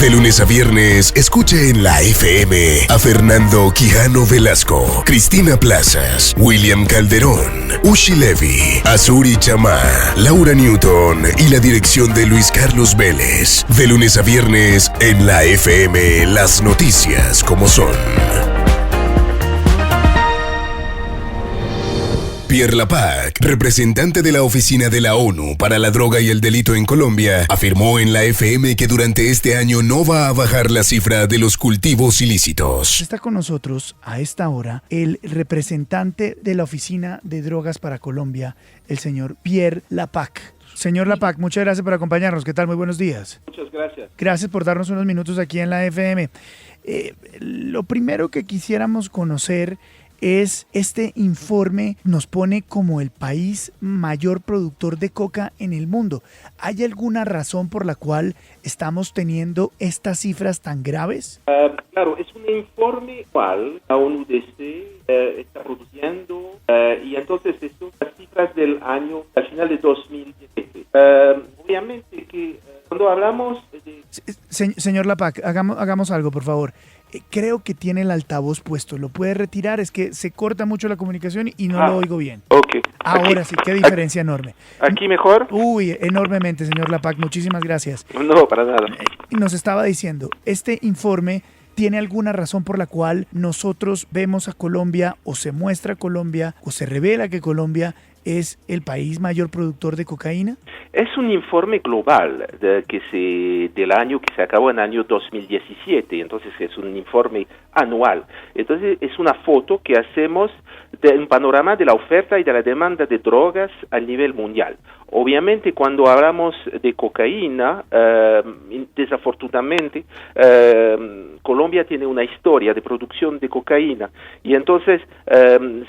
De lunes a viernes, escucha en la FM a Fernando Quijano Velasco, Cristina Plazas, William Calderón, Ushi Levy, Azuri Chamá, Laura Newton y la dirección de Luis Carlos Vélez. De lunes a viernes, en la FM, las noticias como son. Pierre Lapac, representante de la Oficina de la ONU para la Droga y el Delito en Colombia, afirmó en la FM que durante este año no va a bajar la cifra de los cultivos ilícitos. Está con nosotros a esta hora el representante de la Oficina de Drogas para Colombia, el señor Pierre Lapac. Señor Lapac, muchas gracias por acompañarnos. ¿Qué tal? Muy buenos días. Muchas gracias. Gracias por darnos unos minutos aquí en la FM. Lo primero que quisiéramos conocer es este informe nos pone como el país mayor productor de coca en el mundo. ¿Hay alguna razón por la cual estamos teniendo estas cifras tan graves? Claro, es un informe cual la ONUDC está produciendo y entonces son las cifras del año, al final de 2017. Obviamente que cuando hablamos de... Señor Lapac, hagamos algo, por favor. Creo que tiene el altavoz puesto. ¿Lo puede retirar? Es que se corta mucho la comunicación y no lo oigo bien. Ok. Ahora sí, qué diferencia enorme. ¿Aquí mejor? Uy, enormemente, señor Lapac. Muchísimas gracias. No, para nada. Nos estaba diciendo, este informe tiene alguna razón por la cual nosotros vemos a Colombia o se muestra a Colombia o se revela que Colombia es el país mayor productor de cocaína. Es un informe global del año que se acabó en el año 2017, entonces es un informe anual. Entonces es una foto que hacemos de un panorama de la oferta y de la demanda de drogas a nivel mundial. Obviamente cuando hablamos de cocaína, desafortunadamente, Colombia tiene una historia de producción de cocaína y entonces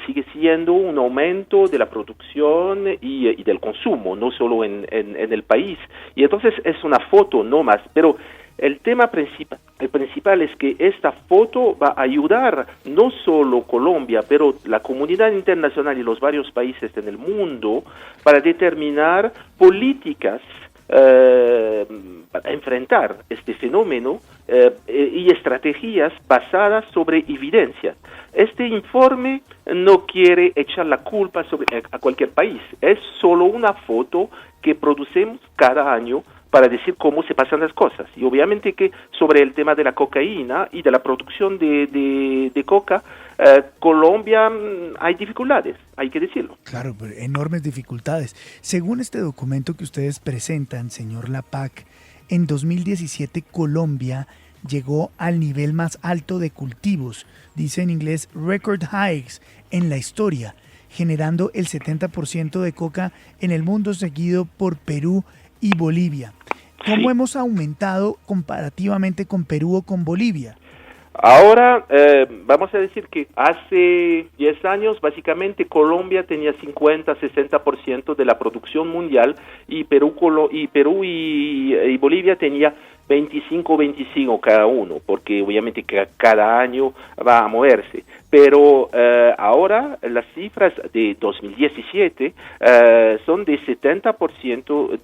sigue siendo un aumento de la producción y del consumo, no solo en el país. Y entonces es una foto no más, pero el tema principal es que esta foto va a ayudar no solo Colombia, pero la comunidad internacional y los varios países en el mundo para determinar políticas para enfrentar este fenómeno y estrategias basadas sobre evidencia. Este informe no quiere echar la culpa a cualquier país, es solo una foto que producemos cada año para decir cómo se pasan las cosas. Y obviamente que sobre el tema de la cocaína y de la producción de coca, Colombia hay dificultades, hay que decirlo. Claro, pero enormes dificultades. Según este documento que ustedes presentan, señor Lapac, en 2017 Colombia llegó al nivel más alto de cultivos, dice en inglés record highs en la historia, generando el 70% de coca en el mundo, seguido por Perú y Bolivia. ¿Cómo hemos aumentado comparativamente con Perú o con Bolivia? Ahora, vamos a decir que hace 10 años, básicamente, Colombia tenía 50-60% de la producción mundial y Perú y Bolivia tenía 25 cada uno, porque obviamente cada año va a moverse. Pero ahora las cifras de 2017 son de 70%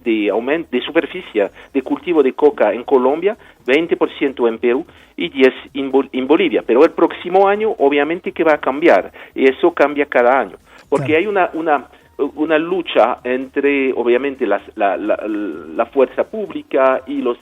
de aumento de superficie de cultivo de coca en Colombia, 20% en Perú y 10% en Bolivia. Pero el próximo año obviamente que va a cambiar, y eso cambia cada año, porque hay una lucha entre, obviamente, la fuerza pública y los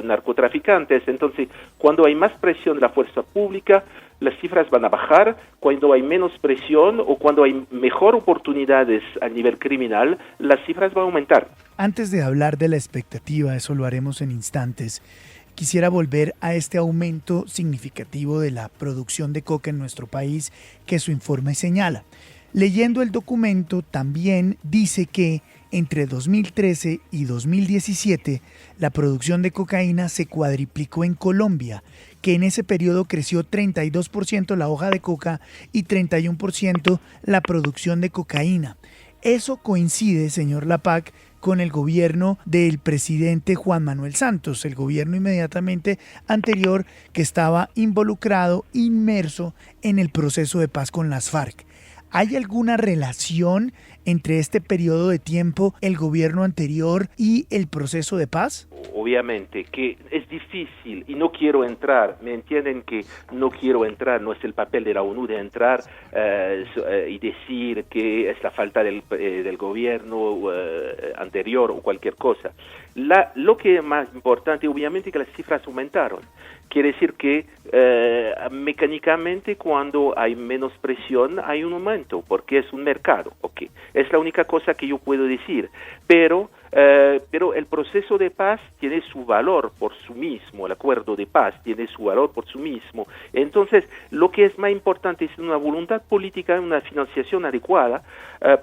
narcotraficantes. Entonces, cuando hay más presión de la fuerza pública, las cifras van a bajar. Cuando hay menos presión o cuando hay mejor oportunidades a nivel criminal, las cifras van a aumentar. Antes de hablar de la expectativa, eso lo haremos en instantes, quisiera volver a este aumento significativo de la producción de coca en nuestro país que su informe señala. Leyendo el documento también dice que entre 2013 y 2017 la producción de cocaína se cuadriplicó en Colombia, que en ese periodo creció 32% la hoja de coca y 31% la producción de cocaína. Eso coincide, señor Lapac, con el gobierno del presidente Juan Manuel Santos, el gobierno inmediatamente anterior que estaba involucrado, inmerso en el proceso de paz con las FARC. ¿Hay alguna relación entre este periodo de tiempo, el gobierno anterior y el proceso de paz? obviamente, que es difícil y no quiero entrar, me entienden que no quiero entrar, no es el papel de la ONU de entrar y decir que es la falta del gobierno anterior o cualquier cosa. Lo que es más importante, obviamente, que las cifras aumentaron. Quiere decir que mecánicamente cuando hay menos presión hay un aumento, porque es un mercado. Okay. Es la única cosa que yo puedo decir. Pero el proceso de paz tiene su valor por sí mismo, el acuerdo de paz tiene su valor por sí mismo. Entonces, lo que es más importante es una voluntad política, una financiación adecuada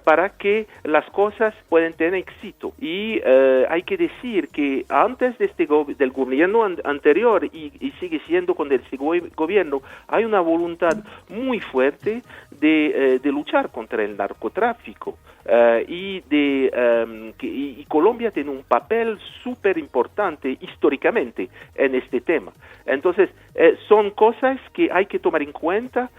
para que las cosas puedan tener éxito. Y hay que decir que antes de del gobierno anterior y sigue siendo con el gobierno, hay una voluntad muy fuerte de luchar contra el narcotráfico. Y Colombia tiene un papel súper importante históricamente en este tema. Entonces, son cosas que hay que tomar en cuenta,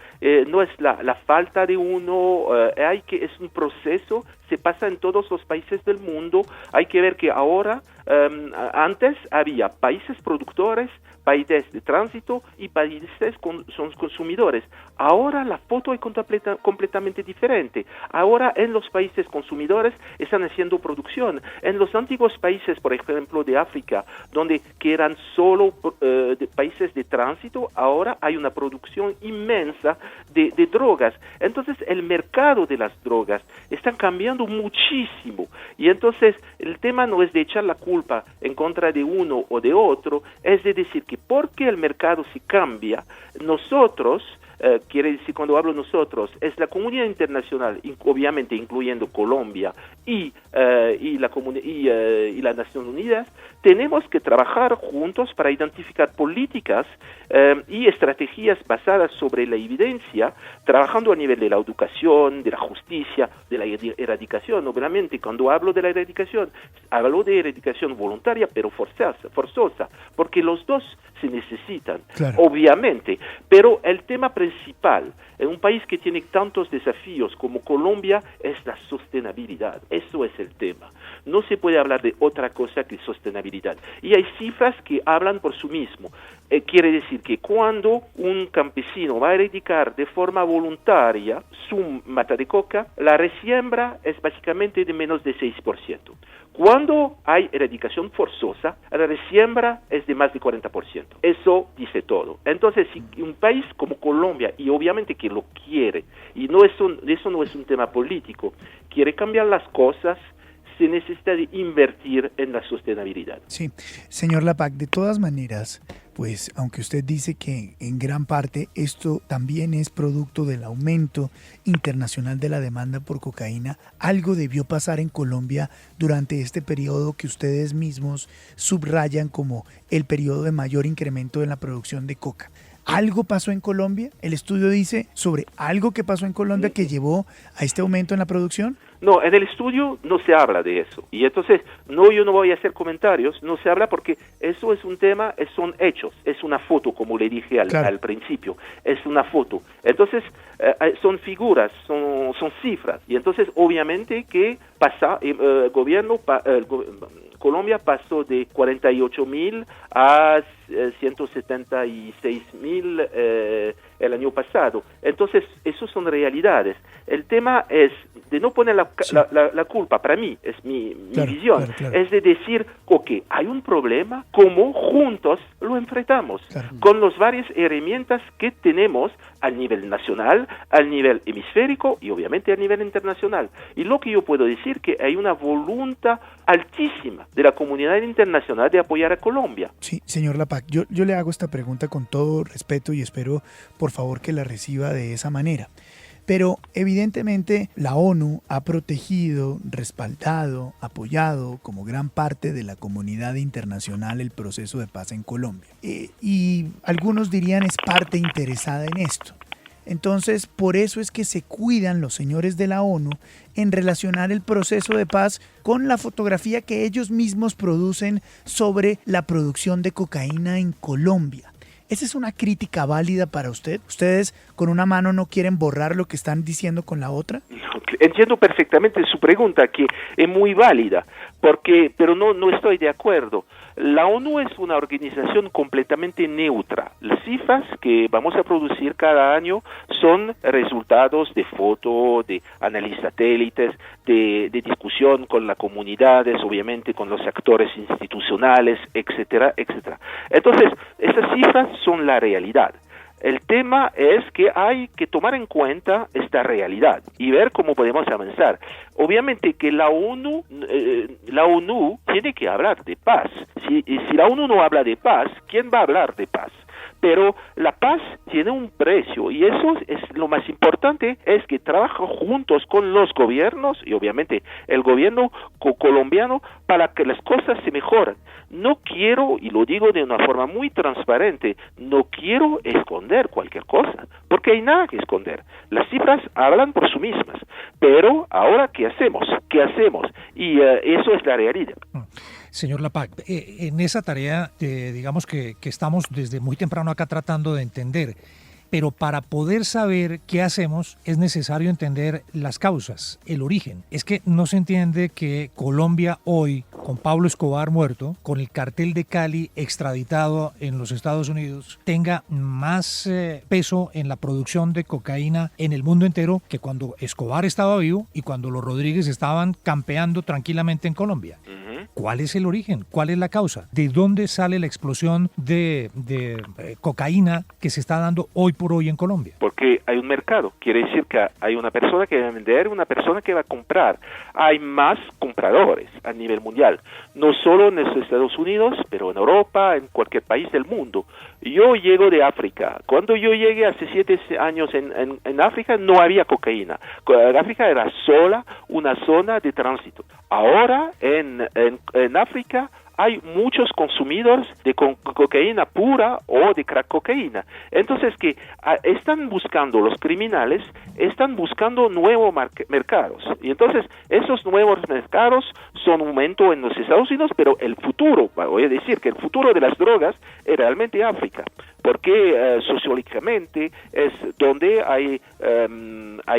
no es la falta de uno, es un proceso, se pasa en todos los países del mundo. Hay que ver que ahora, antes había países productores, países de tránsito y países son consumidores. Ahora la foto es completamente diferente. Ahora en los países consumidores están haciendo producción. En los antiguos países, por ejemplo, de África, que eran solo países de tránsito, ahora hay una producción inmensa de drogas. Entonces el mercado de las drogas está cambiando muchísimo. Y entonces el tema no es de echar la culpa en contra de uno o de otro, es de decir que porque el mercado se cambia, nosotros, quiere decir, cuando hablo nosotros, es la comunidad internacional, obviamente incluyendo Colombia y las Naciones Unidas, tenemos que trabajar juntos para identificar políticas y estrategias basadas sobre la evidencia, trabajando a nivel de la educación, de la justicia, de la erradicación. Obviamente, cuando hablo de la erradicación, hablo de erradicación voluntaria, pero forzosa, porque los dos se necesitan, claro, obviamente. Pero el tema principal en un país que tiene tantos desafíos como Colombia es la sostenibilidad. Eso es el tema. No se puede hablar de otra cosa que sostenibilidad. Y hay cifras que hablan por sí mismo. Quiere decir que cuando un campesino va a erradicar de forma voluntaria su mata de coca, la resiembra es básicamente de menos de 6%. Cuando hay erradicación forzosa, la resiembra es de más de 40%. Eso dice todo. Entonces, si un país como Colombia, y obviamente que lo quiere, y eso no es un tema político, quiere cambiar las cosas, se necesita de invertir en la sostenibilidad. Sí, señor Lapac, de todas maneras, pues aunque usted dice que en gran parte esto también es producto del aumento internacional de la demanda por cocaína, algo debió pasar en Colombia durante este periodo que ustedes mismos subrayan como el periodo de mayor incremento en la producción de coca. ¿Algo pasó en Colombia? ¿El estudio dice sobre algo que pasó en Colombia que llevó a este aumento en la producción? No, en el estudio no se habla de eso. Y entonces, yo no voy a hacer comentarios, no se habla porque eso es un tema, son hechos, es una foto, como le dije al principio, es una foto. Entonces, son figuras, son cifras. Y entonces, obviamente que Colombia pasó de 48.000 a 176.000 el año pasado. Entonces, eso son realidades. El tema es de no poner la culpa, para mí, es mi visión, es de decir, hay un problema, ¿cómo juntos lo enfrentamos? Con las varias herramientas que tenemos al nivel nacional, al nivel hemisférico y obviamente a nivel internacional. Y lo que yo puedo decir que hay una voluntad altísima de la comunidad internacional de apoyar a Colombia. Sí, señor Lapac, yo le hago esta pregunta con todo respeto y espero, por favor, que la reciba de esa manera. Pero evidentemente la ONU ha protegido, respaldado, apoyado como gran parte de la comunidad internacional el proceso de paz en Colombia. Y algunos dirían es parte interesada en esto. Entonces, por eso es que se cuidan los señores de la ONU en relacionar el proceso de paz con la fotografía que ellos mismos producen sobre la producción de cocaína en Colombia. ¿Esa es una crítica válida para usted? ¿Ustedes con una mano no quieren borrar lo que están diciendo con la otra? Entiendo perfectamente su pregunta, que es muy válida, pero no estoy de acuerdo. La ONU es una organización completamente neutra. Las cifras que vamos a producir cada año son resultados de foto, de análisis satélites, de discusión con las comunidades, obviamente con los actores institucionales, etcétera, etcétera. Entonces, esas cifras son la realidad. El tema es que hay que tomar en cuenta esta realidad y ver cómo podemos avanzar. Obviamente que la ONU tiene que hablar de paz. Si la ONU no habla de paz, ¿quién va a hablar de paz? Pero la paz tiene un precio y eso es lo más importante, es que trabajan juntos con los gobiernos y obviamente el gobierno colombiano para que las cosas se mejoren. No quiero, y lo digo de una forma muy transparente, no quiero esconder cualquier cosa, porque hay nada que esconder. Las cifras hablan por sí mismas, pero ahora ¿qué hacemos? Y eso es la realidad. Señor Lapac, en esa tarea, digamos que estamos desde muy temprano acá tratando de entender, pero para poder saber qué hacemos es necesario entender las causas, el origen. Es que no se entiende que Colombia hoy, con Pablo Escobar muerto, con el cartel de Cali extraditado en los Estados Unidos, tenga más peso en la producción de cocaína en el mundo entero que cuando Escobar estaba vivo y cuando los Rodríguez estaban campeando tranquilamente en Colombia. ¿Cuál es el origen? ¿Cuál es la causa? ¿De dónde sale la explosión de cocaína que se está dando hoy por hoy en Colombia? Porque hay un mercado, quiere decir que hay una persona que va a vender, una persona que va a comprar. Hay más compradores a nivel mundial, no solo en los Estados Unidos, pero en Europa, en cualquier país del mundo. Yo llego de África. Cuando yo llegué hace 7 años en África, no había cocaína. África era sola una zona de tránsito. Ahora en África hay muchos consumidores de cocaína pura o de crack cocaína. Entonces que están buscando, los criminales están buscando nuevos mercados. Y entonces esos nuevos mercados son un momento en los Estados Unidos, pero el futuro, voy a decir que el futuro de las drogas es realmente África, porque sociológicamente es donde hay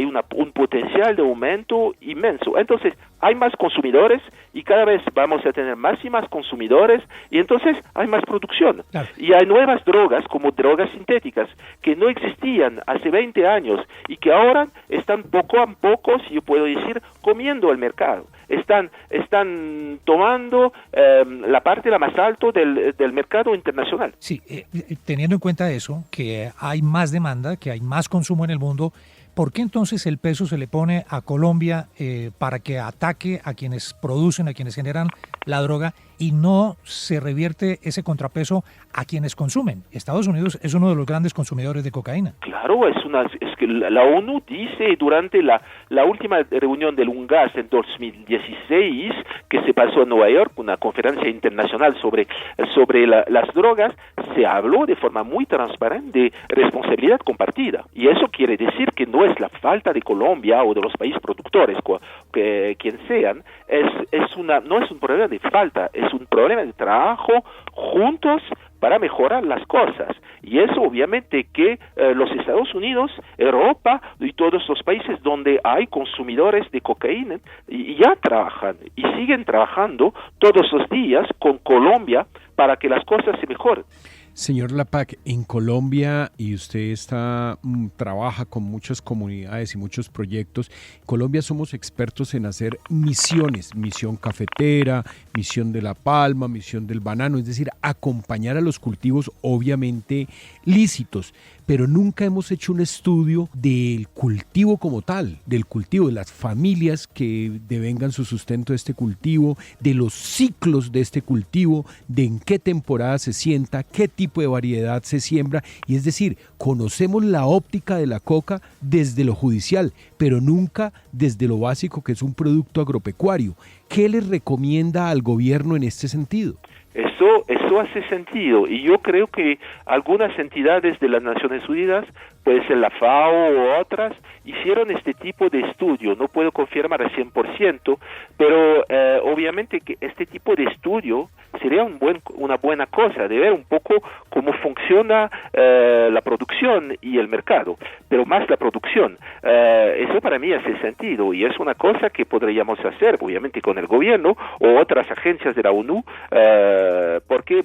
un potencial de aumento inmenso. Entonces hay más consumidores y cada vez vamos a tener más y más consumidores y entonces hay más producción. Claro. Y hay nuevas drogas como drogas sintéticas que no existían hace 20 años y que ahora están poco a poco, si yo puedo decir, comiendo el mercado. Están tomando la parte la más alta del mercado internacional. Sí, teniendo en cuenta eso, que hay más demanda, que hay más consumo en el mundo, ¿por qué entonces el peso se le pone a Colombia para que ataque a quienes producen, a quienes generan la droga y no se revierte ese contrapeso a quienes consumen? Estados Unidos es uno de los grandes consumidores de cocaína. Claro, es que la ONU dice durante la última reunión del UNGAS en 2016 que se pasó en Nueva York, una conferencia internacional sobre las drogas, se habló de forma muy transparente de responsabilidad compartida. Y eso quiere decir que no es la falta de Colombia o de los países productores, quien sean, no es un problema de falta, es un problema de trabajo juntos para mejorar las cosas. Y eso obviamente que los Estados Unidos, Europa y todos los países donde hay consumidores de cocaína y ya trabajan y siguen trabajando todos los días con Colombia para que las cosas se mejoren. Señor Lapac, en Colombia, y usted trabaja con muchas comunidades y muchos proyectos, en Colombia somos expertos en hacer misiones, misión cafetera, misión de la palma, misión del banano, es decir, acompañar a los cultivos obviamente lícitos, pero nunca hemos hecho un estudio del cultivo como tal, del cultivo, de las familias que devengan su sustento de este cultivo, de los ciclos de este cultivo, de en qué temporada se sienta, qué tipo de variedad se siembra, y es decir, conocemos la óptica de la coca desde lo judicial, pero nunca desde lo básico que es un producto agropecuario. ¿Qué les recomienda al gobierno en este sentido? Eso hace sentido y yo creo que algunas entidades de las Naciones Unidas, puede ser la FAO u otras, hicieron este tipo de estudio. No puedo confirmar al 100%, pero obviamente que este tipo de estudio sería una buena cosa de ver un poco cómo funciona la producción y el mercado, pero más la producción. Eso para mí hace sentido y es una cosa que podríamos hacer, obviamente, con el gobierno o otras agencias de la ONU, porque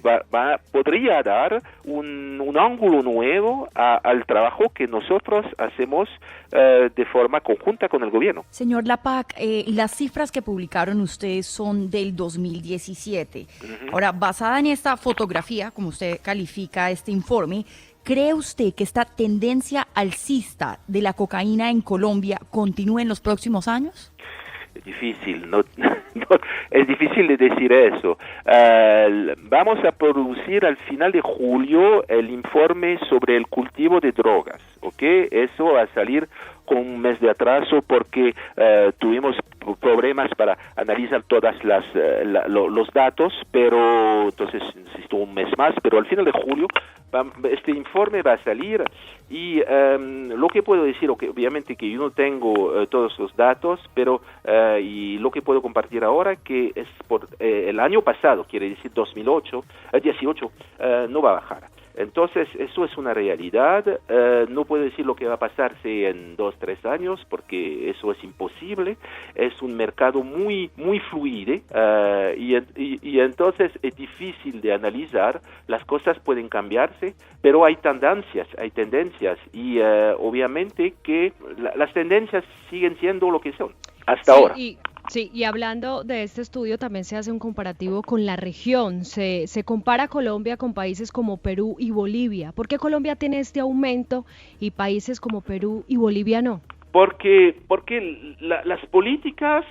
podría dar un ángulo nuevo al trabajo que nosotros hacemos de forma conjunta con el gobierno. Señor Lapac, las cifras que publicaron ustedes son del 2017. Ahora, basada en esta fotografía, como usted califica este informe, ¿cree usted que esta tendencia alcista de la cocaína en Colombia continúe en los próximos años? Es difícil, es difícil de decir eso. Vamos a producir al final de julio el informe sobre el cultivo de drogas, ¿ok? Eso va a salir con un mes de atraso porque tuvimos problemas para analizar todas los datos, pero entonces necesito un mes más, pero al final de julio este informe va a salir y lo que puedo decir, obviamente que yo no tengo todos los datos, pero y lo que puedo compartir ahora que es por el año pasado, quiere decir 18, no va a bajar. Entonces, eso es una realidad. No puedo decir lo que va a pasarse en 2-3 años, porque eso es imposible. Es un mercado muy fluido y entonces es difícil de analizar. Las cosas pueden cambiarse, pero hay tendencias y obviamente que las tendencias siguen siendo lo que son hasta ahora. Y hablando de este estudio también se hace un comparativo con la región, se compara Colombia con países como Perú y Bolivia. ¿Por qué Colombia tiene este aumento y países como Perú y Bolivia no? Porque las políticas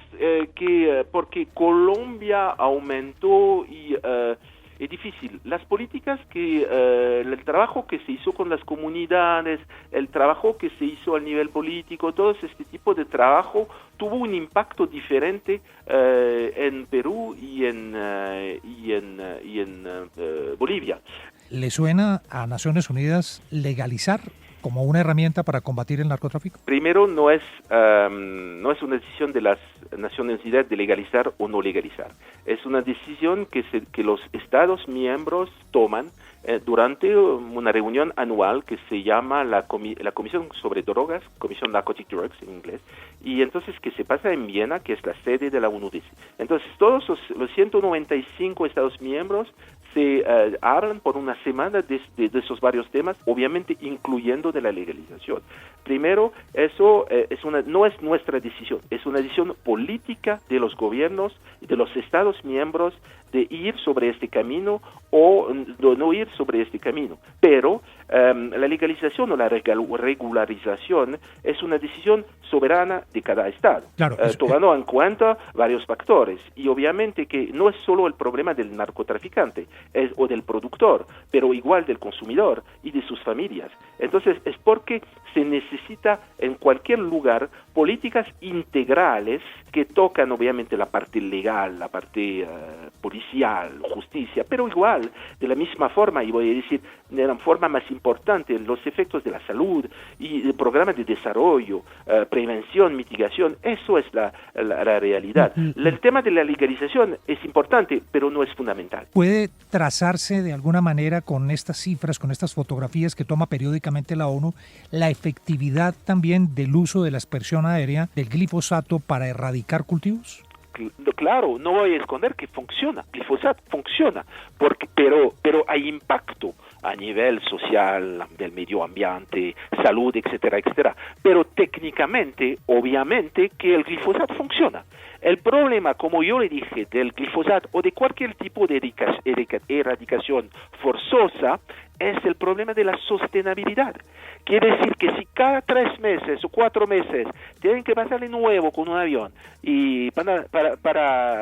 porque Colombia aumentó y es difícil. Las políticas el trabajo que se hizo con las comunidades, el trabajo que se hizo a nivel político, todo este tipo de trabajo tuvo un impacto diferente en Perú y en Bolivia. ¿Le suena a Naciones Unidas legalizar como una herramienta para combatir el narcotráfico? Primero, no es una decisión de las Naciones Unidas de legalizar o no legalizar. Es una decisión que los Estados miembros toman durante una reunión anual que se llama la Comisión sobre Drogas, Commission Narcotic Drugs en inglés, y entonces que se pasa en Viena, que es la sede de la ONU-DC. Entonces todos los 195 Estados miembros se hablan por una semana de esos varios temas, obviamente incluyendo de la legalización. Primero, eso no es nuestra decisión, es una decisión política de los gobiernos y de los Estados miembros de ir sobre este camino o no ir sobre este camino. Pero la legalización o la regularización es una decisión soberana de cada Estado, claro, tomando en cuenta varios factores. Y obviamente que no es solo el problema del narcotraficante o del productor, pero igual del consumidor y de sus familias. Entonces es porque se necesita en cualquier lugar políticas integrales que tocan obviamente la parte legal, la parte policial, justicia, pero igual, de la misma forma, y voy a decir de la forma más importante, los efectos de la salud y el programa de desarrollo, prevención, mitigación, eso es la realidad. El tema de la legalización es importante, pero no es fundamental. ¿Puede trazarse de alguna manera con estas cifras, con estas fotografías que toma periódicamente la ONU, la efectividad también del uso de la aspersión aérea del glifosato para erradicar cultivos? Claro, no voy a esconder que funciona, glifosato funciona, pero hay impacto a nivel social, del medio ambiente, salud, etcétera, etcétera. Pero técnicamente, obviamente, que el glifosato funciona. El problema, como yo le dije, del glifosato o de cualquier tipo de erradicación forzosa es el problema de la sostenibilidad. Quiere decir que si cada 3 meses o 4 meses tienen que pasar de nuevo con un avión y para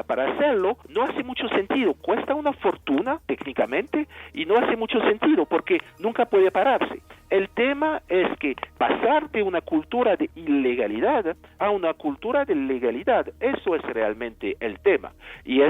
hacerlo, no hace mucho sentido. Cuesta una fortuna técnicamente y no hace mucho sentido porque nunca puede pararse. El tema es que pasar de una cultura de ilegalidad a una cultura de legalidad, eso es realmente el tema. Y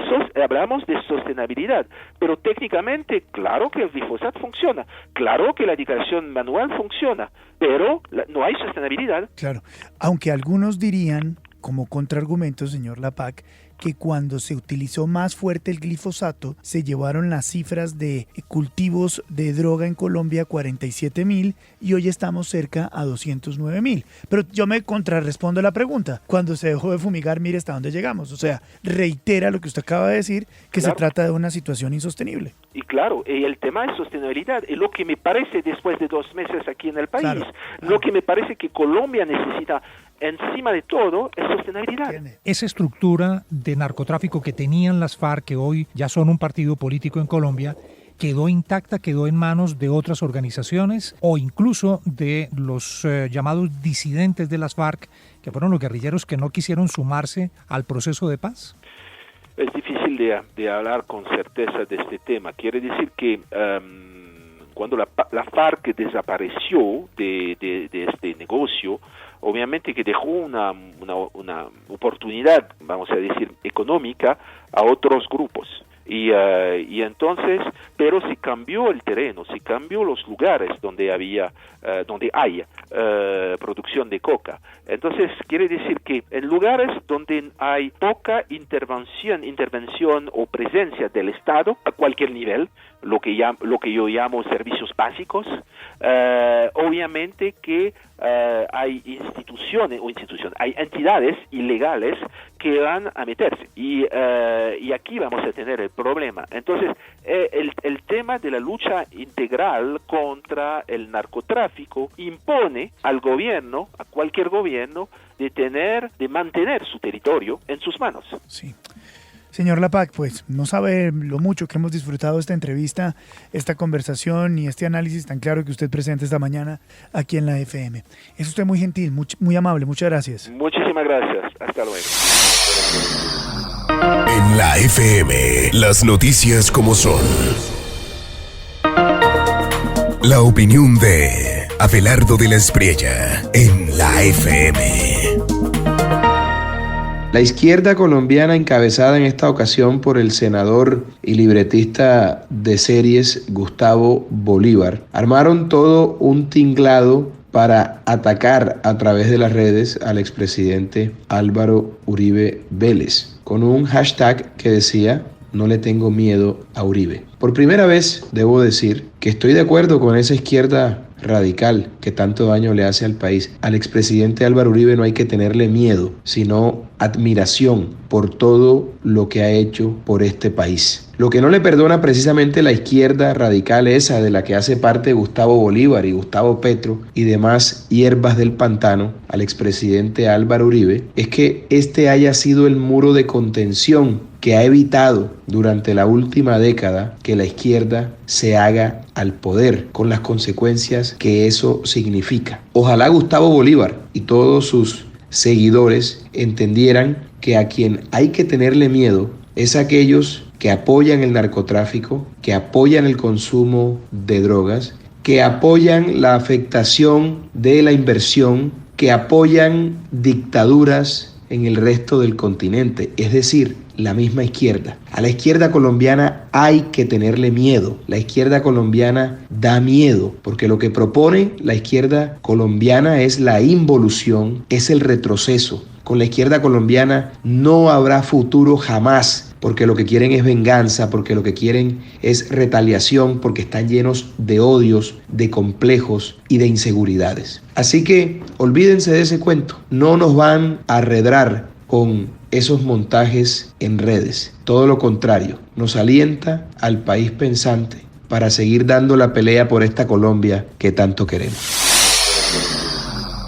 hablamos de sostenibilidad, pero técnicamente, claro que el glifosato funciona, claro que la erradicación manual funciona, pero no hay sostenibilidad. Claro, aunque algunos dirían, como contraargumento, señor Lapac, que cuando se utilizó más fuerte el glifosato, se llevaron las cifras de cultivos de droga en Colombia a 47.000 y hoy estamos cerca a 209.000. Pero yo me contrarrespondo la pregunta. Cuando se dejó de fumigar, mire hasta dónde llegamos. O sea, reitera lo que usted acaba de decir, que Claro. se trata de una situación insostenible. Y claro, el tema de sostenibilidad es lo que me parece después de 2 meses aquí en el país. Claro. Lo que me parece que Colombia necesita encima de todo es sostenibilidad. Esa estructura de narcotráfico que tenían las FARC, que hoy ya son un partido político en Colombia, quedó intacta, quedó en manos de otras organizaciones o incluso de los llamados disidentes de las FARC, que fueron los guerrilleros que no quisieron sumarse al proceso de paz. Es difícil de hablar con certeza de este tema. Quiere decir que cuando la FARC desapareció de este negocio, obviamente que dejó una oportunidad, vamos a decir, económica a otros grupos. Y entonces, pero se cambió el terreno, se cambió los lugares donde hay producción de coca. Entonces, quiere decir que en lugares donde hay poca intervención o presencia del Estado a cualquier nivel, lo que yo llamo servicios básicos, obviamente que hay hay entidades ilegales que van a meterse y aquí vamos a tener el problema. Entonces, el tema de la lucha integral contra el narcotráfico impone al gobierno, a cualquier gobierno, de mantener su territorio en sus manos. Sí. Señor Lapac, pues no sabe lo mucho que hemos disfrutado esta entrevista, esta conversación y este análisis tan claro que usted presenta esta mañana aquí en la FM. Es usted muy gentil, muy amable, muchas gracias. Muchísimas gracias. Hasta luego. En la FM, las noticias como son. La opinión de Abelardo de la Espriella en la FM. La izquierda colombiana, encabezada en esta ocasión por el senador y libretista de series Gustavo Bolívar, armaron todo un tinglado para atacar a través de las redes al expresidente Álvaro Uribe Vélez, con un hashtag que decía: no le tengo miedo a Uribe. Por primera vez debo decir que estoy de acuerdo con esa izquierda radical que tanto daño le hace al país. Al expresidente Álvaro Uribe no hay que tenerle miedo, sino admiración por todo lo que ha hecho por este país. Lo que no le perdona precisamente la izquierda radical, esa de la que hace parte Gustavo Bolívar y Gustavo Petro y demás hierbas del pantano, al expresidente Álvaro Uribe, es que este haya sido el muro de contención que ha evitado durante la última década que la izquierda se haga al poder, con las consecuencias que eso significa. Ojalá Gustavo Bolívar y todos sus seguidores entendieran que a quien hay que tenerle miedo es a aquellos que apoyan el narcotráfico, que apoyan el consumo de drogas, que apoyan la afectación de la inversión, que apoyan dictaduras en el resto del continente, es decir, la misma izquierda. A la izquierda colombiana hay que tenerle miedo. La izquierda colombiana da miedo, porque lo que propone la izquierda colombiana es la involución, es el retroceso. Con la izquierda colombiana no habrá futuro jamás, porque lo que quieren es venganza, porque lo que quieren es retaliación, porque están llenos de odios, de complejos y de inseguridades. Así que olvídense de ese cuento. No nos van a arredrar con esos montajes en redes. Todo lo contrario, nos alienta al país pensante para seguir dando la pelea por esta Colombia que tanto queremos.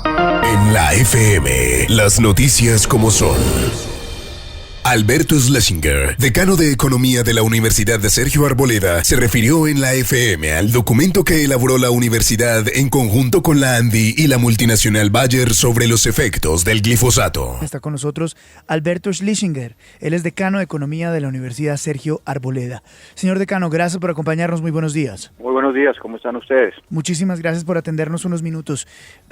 En la FM, las noticias como son. Alberto Schlesinger, decano de Economía de la Universidad de Sergio Arboleda, se refirió en la FM al documento que elaboró la universidad en conjunto con la ANDI y la multinacional Bayer sobre los efectos del glifosato. Está con nosotros Alberto Schlesinger, él es decano de Economía de la Universidad Sergio Arboleda. Señor decano, gracias por acompañarnos, muy buenos días. Muy buenos días, ¿cómo están ustedes? Muchísimas gracias por atendernos unos minutos.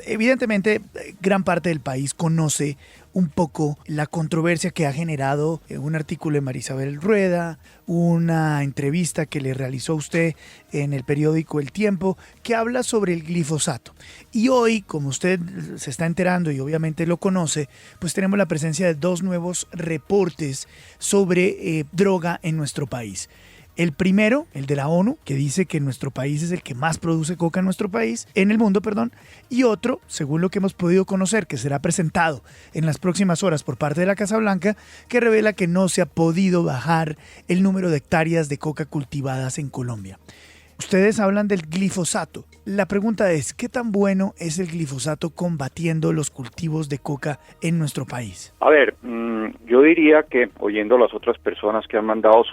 Evidentemente, gran parte del país conoce un poco la controversia que ha generado un artículo de Marisabel Rueda, una entrevista que le realizó usted en el periódico El Tiempo, que habla sobre el glifosato. Y hoy, como usted se está enterando y obviamente lo conoce, pues tenemos la presencia de 2 nuevos reportes sobre droga en nuestro país. El primero, el de la ONU, que dice que nuestro país es el que más produce coca en el mundo, y otro, según lo que hemos podido conocer, que será presentado en las próximas horas por parte de la Casa Blanca, que revela que no se ha podido bajar el número de hectáreas de coca cultivadas en Colombia. Ustedes hablan del glifosato. La pregunta es, ¿qué tan bueno es el glifosato combatiendo los cultivos de coca en nuestro país? A ver, yo diría que, oyendo a las otras personas que han mandado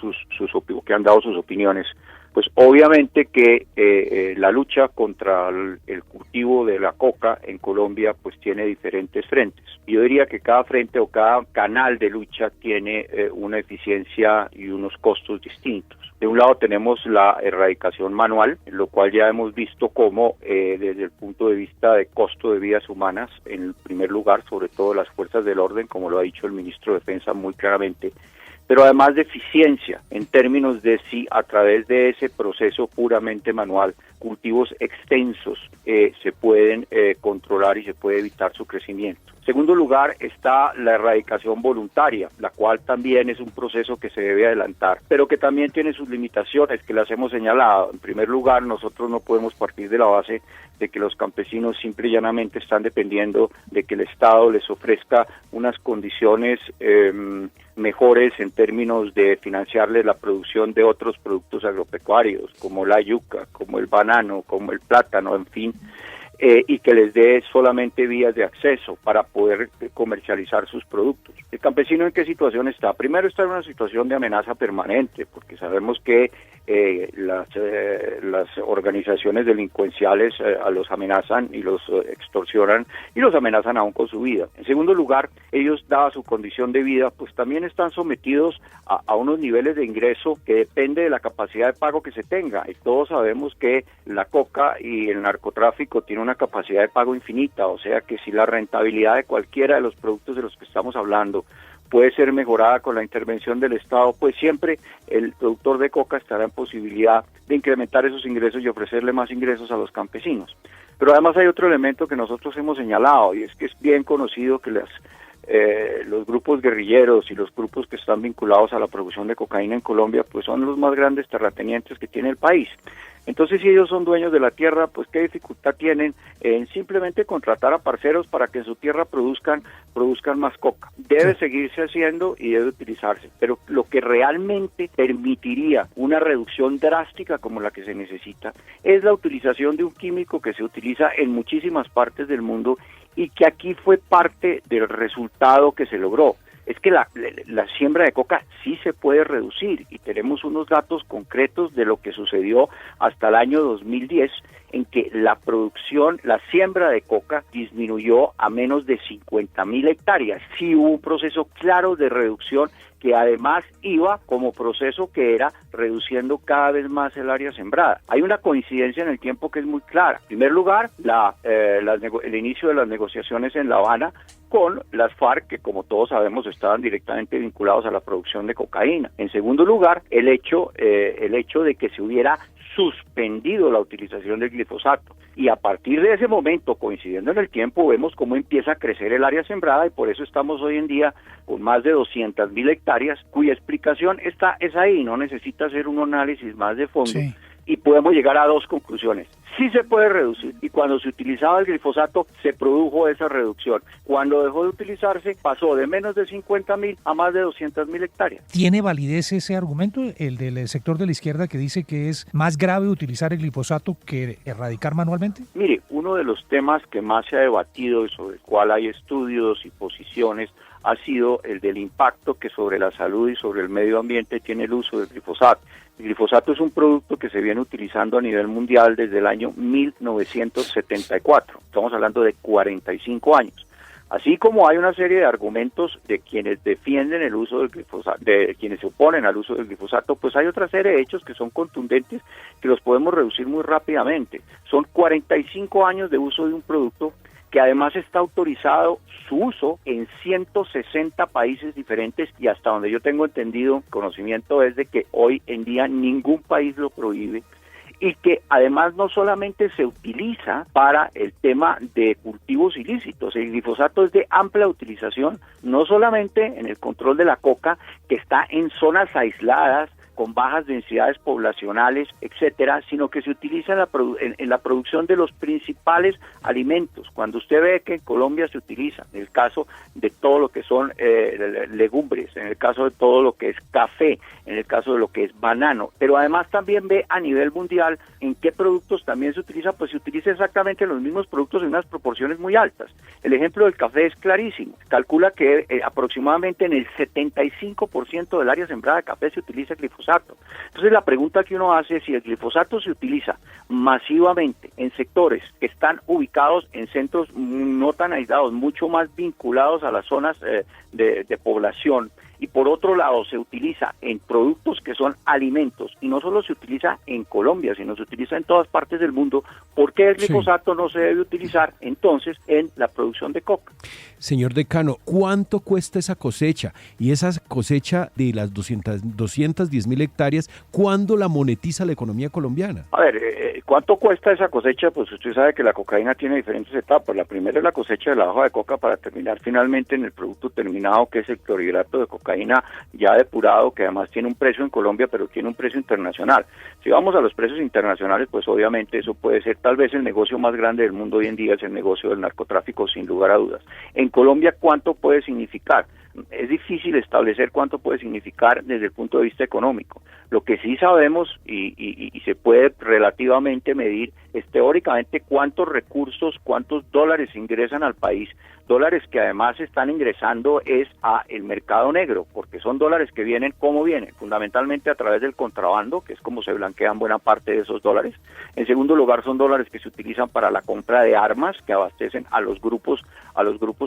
que han dado sus opiniones, pues obviamente que la lucha contra el cultivo de la coca en Colombia pues tiene diferentes frentes. Yo diría que cada frente o cada canal de lucha tiene una eficiencia y unos costos distintos. De un lado tenemos la erradicación manual, en lo cual ya hemos visto cómo desde el punto de vista de costo de vidas humanas, en el primer lugar, sobre todo las fuerzas del orden, como lo ha dicho el ministro de Defensa muy claramente, pero además de eficiencia en términos de si a través de ese proceso puramente manual, cultivos extensos se pueden controlar y se puede evitar su crecimiento. En segundo lugar está la erradicación voluntaria, la cual también es un proceso que se debe adelantar, pero que también tiene sus limitaciones que las hemos señalado. En primer lugar, nosotros no podemos partir de la base de que los campesinos simple y llanamente están dependiendo de que el Estado les ofrezca unas condiciones mejores en términos de financiarles la producción de otros productos agropecuarios, como la yuca, como el banano, como el plátano, en fin, y que les dé solamente vías de acceso para poder comercializar sus productos. ¿El campesino en qué situación está? Primero está en una situación de amenaza permanente, porque sabemos que las organizaciones delincuenciales los amenazan y los extorsionan y los amenazan aún con su vida. En segundo lugar, ellos, dada su condición de vida, pues también están sometidos a unos niveles de ingreso que depende de la capacidad de pago que se tenga. Y todos sabemos que la coca y el narcotráfico tienen una capacidad de pago infinita, o sea que si la rentabilidad de cualquiera de los productos de los que estamos hablando puede ser mejorada con la intervención del Estado, pues siempre el productor de coca estará en posibilidad de incrementar esos ingresos y ofrecerle más ingresos a los campesinos. Pero además hay otro elemento que nosotros hemos señalado, y es que es bien conocido que los grupos guerrilleros y los grupos que están vinculados a la producción de cocaína en Colombia pues son los más grandes terratenientes que tiene el país. Entonces, si ellos son dueños de la tierra, pues qué dificultad tienen en simplemente contratar a parceros para que en su tierra produzcan más coca. Debe seguirse haciendo y debe utilizarse, pero lo que realmente permitiría una reducción drástica como la que se necesita es la utilización de un químico que se utiliza en muchísimas partes del mundo y que aquí fue parte del resultado que se logró. Es que la siembra de coca sí se puede reducir y tenemos unos datos concretos de lo que sucedió hasta el año 2010 en que la siembra de coca disminuyó a menos de 50.000 hectáreas. Sí hubo un proceso claro de reducción que además iba como proceso que era reduciendo cada vez más el área sembrada. Hay una coincidencia en el tiempo que es muy clara. En primer lugar, el inicio de las negociaciones en La Habana con las FARC, que como todos sabemos estaban directamente vinculados a la producción de cocaína. En segundo lugar, el hecho de que se hubiera suspendido la utilización del glifosato. Y a partir de ese momento, coincidiendo en el tiempo, vemos cómo empieza a crecer el área sembrada y por eso estamos hoy en día con más de 200.000 hectáreas, cuya explicación es ahí, no necesita hacer un análisis más de fondo. Sí. Y podemos llegar a 2 conclusiones. Sí se puede reducir, y cuando se utilizaba el glifosato se produjo esa reducción. Cuando dejó de utilizarse pasó de menos de 50.000 a más de 200.000 hectáreas. ¿Tiene validez ese argumento, el del sector de la izquierda que dice que es más grave utilizar el glifosato que erradicar manualmente? Mire, uno de los temas que más se ha debatido y sobre el cual hay estudios y posiciones ha sido el del impacto que sobre la salud y sobre el medio ambiente tiene el uso del glifosato. El glifosato es un producto que se viene utilizando a nivel mundial desde el año 1974. Estamos hablando de 45 años. Así como hay una serie de argumentos de quienes defienden el uso del glifosato, de quienes se oponen al uso del glifosato, pues hay otra serie de hechos que son contundentes que los podemos reducir muy rápidamente. Son 45 años de uso de un producto que además está autorizado su uso en 160 países diferentes, y hasta donde yo tengo entendido, conocimiento es de que hoy en día ningún país lo prohíbe, y que además no solamente se utiliza para el tema de cultivos ilícitos, el glifosato es de amplia utilización, no solamente en el control de la coca, que está en zonas aisladas, con bajas densidades poblacionales, etcétera, sino que se utiliza en la producción de los principales alimentos. Cuando usted ve que en Colombia se utiliza, en el caso de todo lo que son legumbres, en el caso de todo lo que es café, en el caso de lo que es banano, pero además también ve a nivel mundial en qué productos también se utiliza, pues se utiliza exactamente los mismos productos en unas proporciones muy altas. El ejemplo del café es clarísimo. Calcula que aproximadamente en el 75% del área sembrada de café se utiliza glifosato. Entonces la pregunta que uno hace es si el glifosato se utiliza masivamente en sectores que están ubicados en centros no tan aislados, mucho más vinculados a las zonas de población, y por otro lado se utiliza en productos que son alimentos, y no solo se utiliza en Colombia, sino se utiliza en todas partes del mundo, ¿por qué el glifosato no se debe utilizar entonces en la producción de coca? Señor decano, ¿cuánto cuesta esa cosecha? Y esa cosecha de las 210.000 hectáreas, ¿cuándo la monetiza la economía colombiana? A ver, ¿cuánto cuesta esa cosecha? Pues usted sabe que la cocaína tiene diferentes etapas. La primera es la cosecha de la hoja de coca para terminar finalmente en el producto terminado, que es el clorhidrato de cocaína ya depurado, que además tiene un precio en Colombia, pero tiene un precio internacional. Si vamos a los precios internacionales, pues obviamente eso puede ser tal vez el negocio más grande del mundo hoy en día, es el negocio del narcotráfico, sin lugar a dudas. En Colombia, ¿cuánto puede significar? Es difícil establecer cuánto puede significar desde el punto de vista económico. Lo que sí sabemos y se puede relativamente medir es teóricamente cuántos recursos, cuántos dólares ingresan al país, dólares que además están ingresando es a el mercado negro, porque son dólares que vienen, ¿cómo vienen? Fundamentalmente a través del contrabando, que es como se blanquean buena parte de esos dólares. En segundo lugar, son dólares que se utilizan para la compra de armas que abastecen a los grupos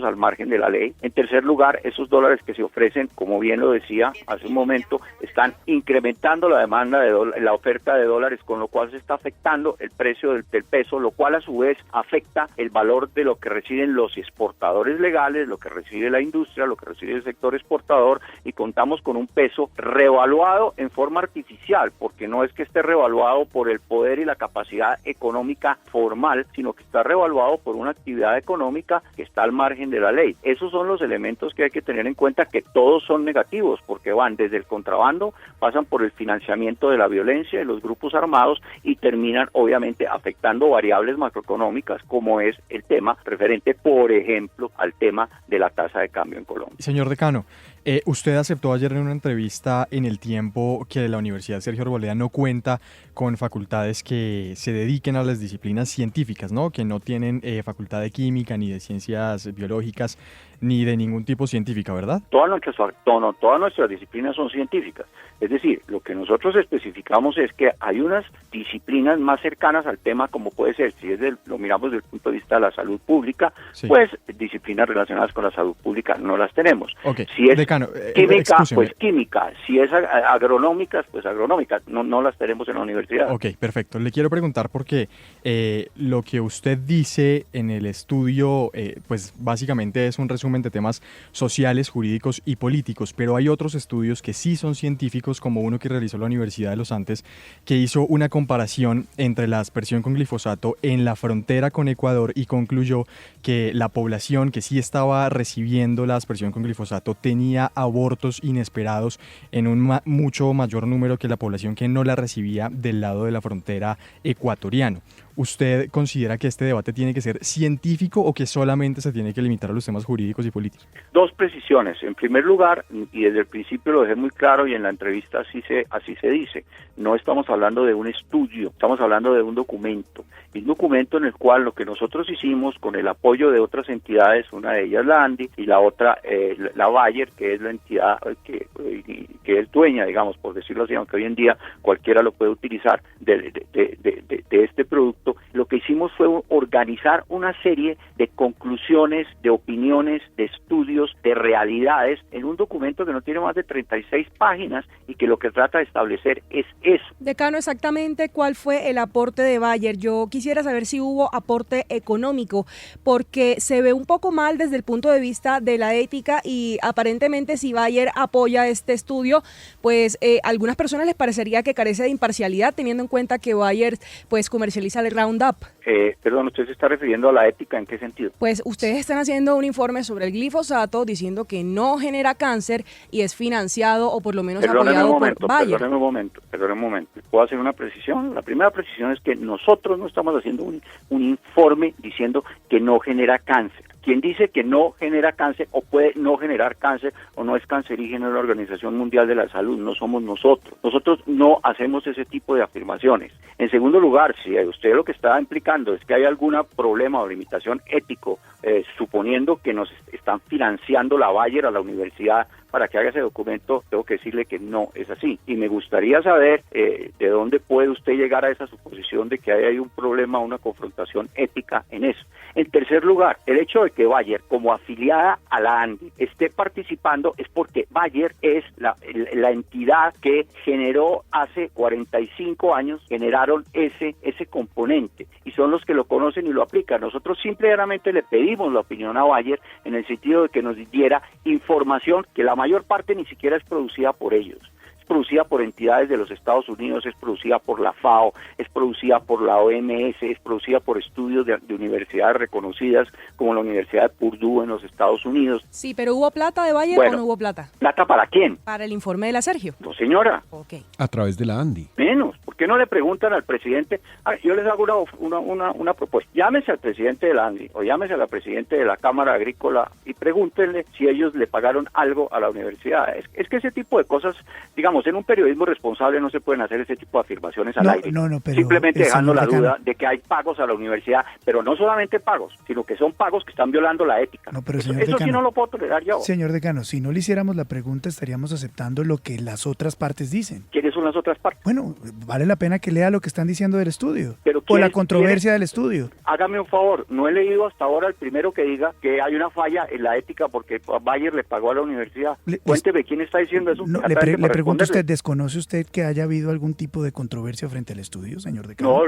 al margen de la ley. En tercer lugar, esos dólares que se ofrecen, como bien lo decía hace un momento, están incrementando la demanda la oferta de dólares, con lo cual se está afectando el precio del peso, lo cual a su vez afecta el valor de lo que reciben los exportadores legales, lo que recibe la industria, lo que recibe el sector exportador, y contamos con un peso revaluado en forma artificial, porque no es que esté revaluado por el poder y la capacidad económica formal, sino que está revaluado por una actividad económica que está al margen de la ley. Esos son los elementos que hay que tener en cuenta, que todos son negativos, porque van desde el contrabando, pasan por el financiamiento de la violencia de los grupos armados y terminan obviamente afectando variables macroeconómicas, como es el tema referente, por ejemplo, al tema de la tasa de cambio en Colombia. Señor decano, usted aceptó ayer en una entrevista en El Tiempo que la Universidad Sergio Arboleda no cuenta con facultades que se dediquen a las disciplinas científicas, ¿no? Que no tienen facultad de química, ni de ciencias biológicas, ni de ningún tipo científica, ¿verdad? Todas nuestras disciplinas son científicas. Es decir, lo que nosotros especificamos es que hay unas disciplinas más cercanas al tema, como puede ser, si lo miramos desde el punto de vista de la salud pública, sí, pues disciplinas relacionadas con la salud pública no las tenemos. Okay. Si es decano, química, pues química. Si es agronómicas, pues agronómicas. No las tenemos en la universidad. Ok, perfecto. Le quiero preguntar porque lo que usted dice en el estudio, pues básicamente es un resumen de temas sociales, jurídicos y políticos, pero hay otros estudios que sí son científicos, como uno que realizó la Universidad de los Andes, que hizo una comparación entre la aspersión con glifosato en la frontera con Ecuador y concluyó que la población que sí estaba recibiendo la aspersión con glifosato tenía abortos inesperados en un mucho mayor número que la población que no la recibía del lado de la frontera ecuatoriano. ¿Usted considera que este debate tiene que ser científico o que solamente se tiene que limitar a los temas jurídicos y políticos? Dos precisiones. En primer lugar, y desde el principio lo dejé muy claro y en la entrevista así se dice, no estamos hablando de un estudio, estamos hablando de un documento. Un documento en el cual lo que nosotros hicimos con el apoyo de otras entidades, una de ellas la ANDI y la otra la Bayer, que es la entidad que es dueña, digamos, por decirlo así, aunque hoy en día cualquiera lo puede utilizar, de este producto. Lo que hicimos fue organizar una serie de conclusiones, de opiniones, de estudios, de realidades en un documento que no tiene más de 36 páginas y que lo que trata de establecer es eso. Decano, exactamente cuál fue el aporte de Bayer. Yo quisiera saber si hubo aporte económico, porque se ve un poco mal desde el punto de vista de la ética y aparentemente si Bayer apoya este estudio, pues a algunas personas les parecería que carece de imparcialidad, teniendo en cuenta que Bayer pues comercializa el Roundup. Perdón, ¿usted se está refiriendo a la ética? ¿En qué sentido? Pues ustedes están haciendo un informe sobre el glifosato diciendo que no genera cáncer y es financiado o por lo menos apoyado por Bayer. Perdóneme un momento. ¿Puedo hacer una precisión? La primera precisión es que nosotros no estamos haciendo un informe diciendo que no genera cáncer. Quien dice que no genera cáncer o puede no generar cáncer o no es cancerígeno en la Organización Mundial de la Salud, no somos nosotros. Nosotros no hacemos ese tipo de afirmaciones. En segundo lugar, si usted lo que está implicando es que hay algún problema o limitación ético, suponiendo que nos están financiando la Bayer a la universidad para que haga ese documento, tengo que decirle que no es así. Y me gustaría saber de dónde puede usted llegar a esa suposición de que hay un problema, una confrontación ética en eso. En tercer lugar, el hecho de que Bayer, como afiliada a la ANDI, esté participando es porque Bayer es la entidad que generó hace 45 años, generaron ese componente y son los que lo conocen y lo aplican. Nosotros simplemente le pedimos la opinión a Bayer en el sentido de que nos diera información que la mayor parte ni siquiera es producida por ellos. Es producida por entidades de los Estados Unidos, es producida por la FAO, es producida por la OMS, es producida por estudios de universidades reconocidas como la Universidad de Purdue en los Estados Unidos. Sí, pero ¿hubo plata de Bayer o no hubo plata? ¿Plata para quién? Para el informe de la Sergio. No, señora. Okay. A través de la ANDI. Menos. ¿Por qué no le preguntan al presidente? Yo les hago una propuesta. Llámese al presidente de la ANDI o llámese a la presidente de la Cámara Agrícola y pregúntenle si ellos le pagaron algo a la universidad. Es que ese tipo de cosas, digamos, en un periodismo responsable no se pueden hacer ese tipo de afirmaciones al aire. Pero simplemente dejando la duda de que hay pagos a la universidad, pero no solamente pagos, sino que son pagos que están violando la ética. No, pero señor eso decano, sí no lo puedo tolerar yo. Señor decano, si no le hiciéramos la pregunta estaríamos aceptando lo que las otras partes dicen. ¿Quiénes son las otras partes? Bueno, vale la pena que lea lo que están diciendo del estudio, pero o la controversia del estudio. Hágame un favor, no he leído hasta ahora el primero que diga que hay una falla en la ética porque Bayer le pagó a la universidad. Cuénteme, ¿quién está diciendo eso? No, le pregunto a usted, ¿desconoce usted que haya habido algún tipo de controversia frente al estudio, señor decano?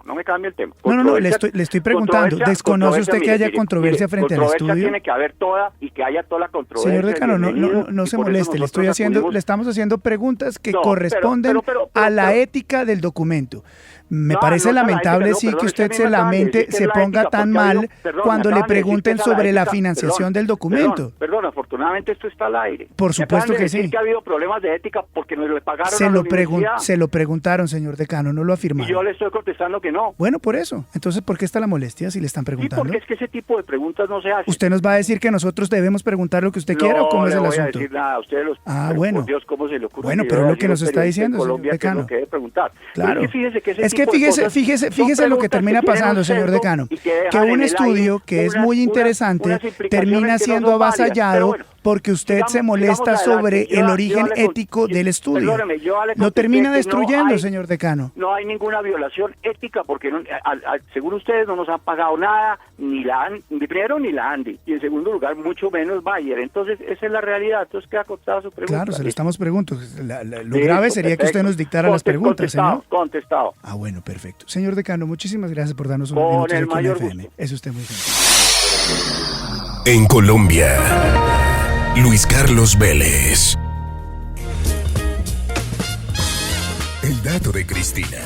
No me cambie el tema. No, le estoy preguntando, ¿desconoce usted que haya controversia frente al estudio? Tiene que haber toda y que haya toda la controversia. Señor decano, no se moleste, le estamos haciendo preguntas que corresponden a la ética del documento. Me parece lamentable que usted se ponga tan mal cuando le pregunten sobre la financiación del documento. Perdón, afortunadamente esto está al aire. Por supuesto que sí. Que ha habido problemas de ética porque nos le pagaron a la universidad. Se lo preguntaron, señor decano, no lo afirmaron. Y yo le estoy contestando que no. Bueno, por eso. Entonces, ¿por qué está la molestia si le están preguntando? Sí, porque es que ese tipo de preguntas no se hacen. ¿Usted nos va a decir que nosotros debemos preguntar lo que usted quiera o cómo es el asunto? No le voy a decir nada. Ustedes bueno. Por Dios, ¿cómo se le ocurre? Bueno, pero es lo que nos está diciendo, señor decano. Que debe preguntar. Claro. Fíjese lo que termina pasando, señor decano, que un estudio que es muy interesante termina siendo avasallado porque usted se molesta sobre el origen ético del estudio. Lo termina destruyendo, señor decano. No hay ninguna violación ética porque según ustedes no nos han pagado nada, ni primero ni la ANDI, y en segundo lugar mucho menos Bayer. Entonces esa es la realidad. Entonces queda contestada su pregunta. Claro, se lo estamos preguntando. Lo grave sería que usted nos dictara las preguntas, señor. Contestado. Bueno, perfecto. Señor decano, muchísimas gracias por darnos unos minutos aquí en la FM. Es usted muy gentil. En Colombia, Luis Carlos Vélez. El dato de Cristina.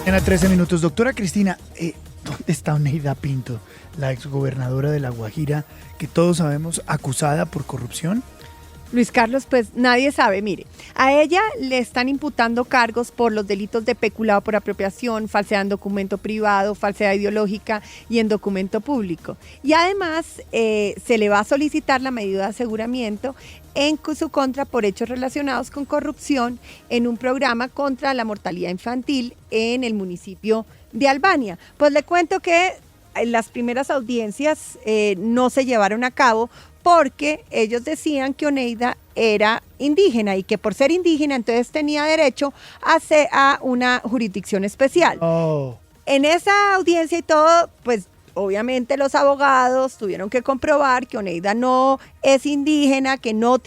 En 13 minutos. Doctora Cristina, ¿dónde está Oneida Pinto, la exgobernadora de La Guajira, que todos sabemos acusada por corrupción? Luis Carlos, pues nadie sabe, mire, a ella le están imputando cargos por los delitos de peculado por apropiación, falsedad en documento privado, falsedad ideológica y en documento público. Y además se le va a solicitar la medida de aseguramiento en su contra por hechos relacionados con corrupción en un programa contra la mortalidad infantil en el municipio de Albania. Pues le cuento que las primeras audiencias no se llevaron a cabo porque ellos decían que Oneida era indígena y que por ser indígena entonces tenía derecho a una jurisdicción especial. En esa audiencia y todo, pues obviamente los abogados tuvieron que comprobar que Oneida no es indígena, que no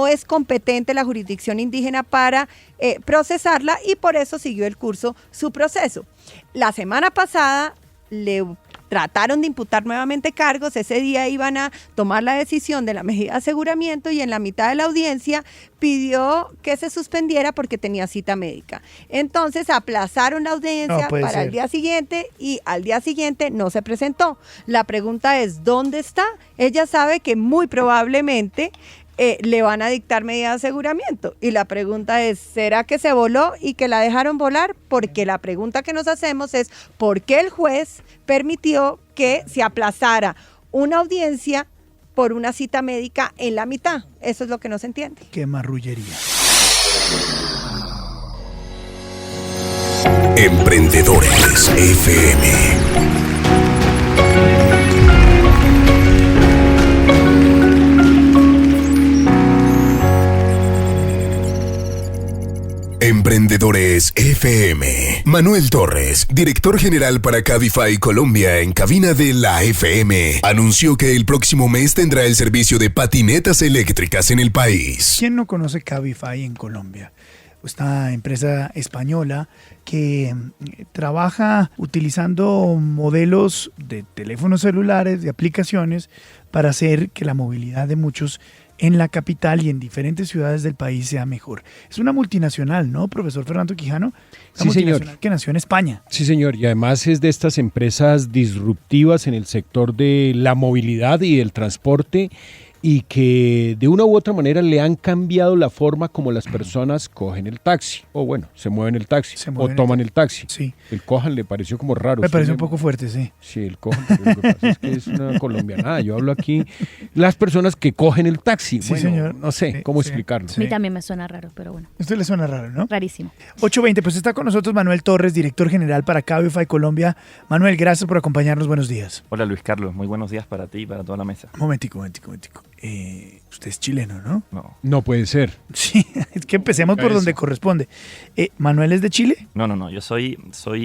es competente la jurisdicción indígena para procesarla, y por eso siguió el curso su proceso. La semana pasada le trataron de imputar nuevamente cargos. Ese día iban a tomar la decisión de la medida de aseguramiento y en la mitad de la audiencia pidió que se suspendiera porque tenía cita médica. Entonces aplazaron la audiencia para el día siguiente y al día siguiente no se presentó. La pregunta es, ¿dónde está? Ella sabe que muy probablemente le van a dictar medida de aseguramiento. Y la pregunta es, ¿será que se voló y que la dejaron volar? Porque la pregunta que nos hacemos es, ¿por qué el juez permitió que se aplazara una audiencia por una cita médica en la mitad? Eso es lo que no se entiende. Qué marrullería. Emprendedores FM. Emprendedores FM. Manuel Torres, director general para Cabify Colombia en cabina de la FM, anunció que el próximo mes tendrá el servicio de patinetas eléctricas en el país. ¿Quién no conoce Cabify en Colombia? Esta empresa española que trabaja utilizando modelos de teléfonos celulares, de aplicaciones, para hacer que la movilidad de muchos en la capital y en diferentes ciudades del país sea mejor. Es una multinacional, ¿no, profesor Fernando Quijano? Sí, señor. Que nació en España. Sí, señor. Y además es de estas empresas disruptivas en el sector de la movilidad y del transporte, y que de una u otra manera le han cambiado la forma como las personas cogen el taxi, o bueno, se mueven el taxi, o toman el taxi. Sí. El cojan le pareció como raro. Me parece un poco fuerte, sí. Sí, el cojan, pero lo que pasa es que es una colombianada. Yo hablo aquí, las personas que cogen el taxi. Sí, bueno, señor. no sé cómo explicarlo. A mí también me suena raro, pero bueno. Esto le suena raro, ¿no? Rarísimo. 8:20, pues está con nosotros Manuel Torres, director general para Cabify Colombia. Manuel, gracias por acompañarnos. Buenos días. Hola Luis Carlos, muy buenos días para ti y para toda la mesa. Momentico. Usted es chileno, ¿no? No puede ser. Sí, es que empecemos por donde corresponde. ¿Manuel es de Chile? No, yo soy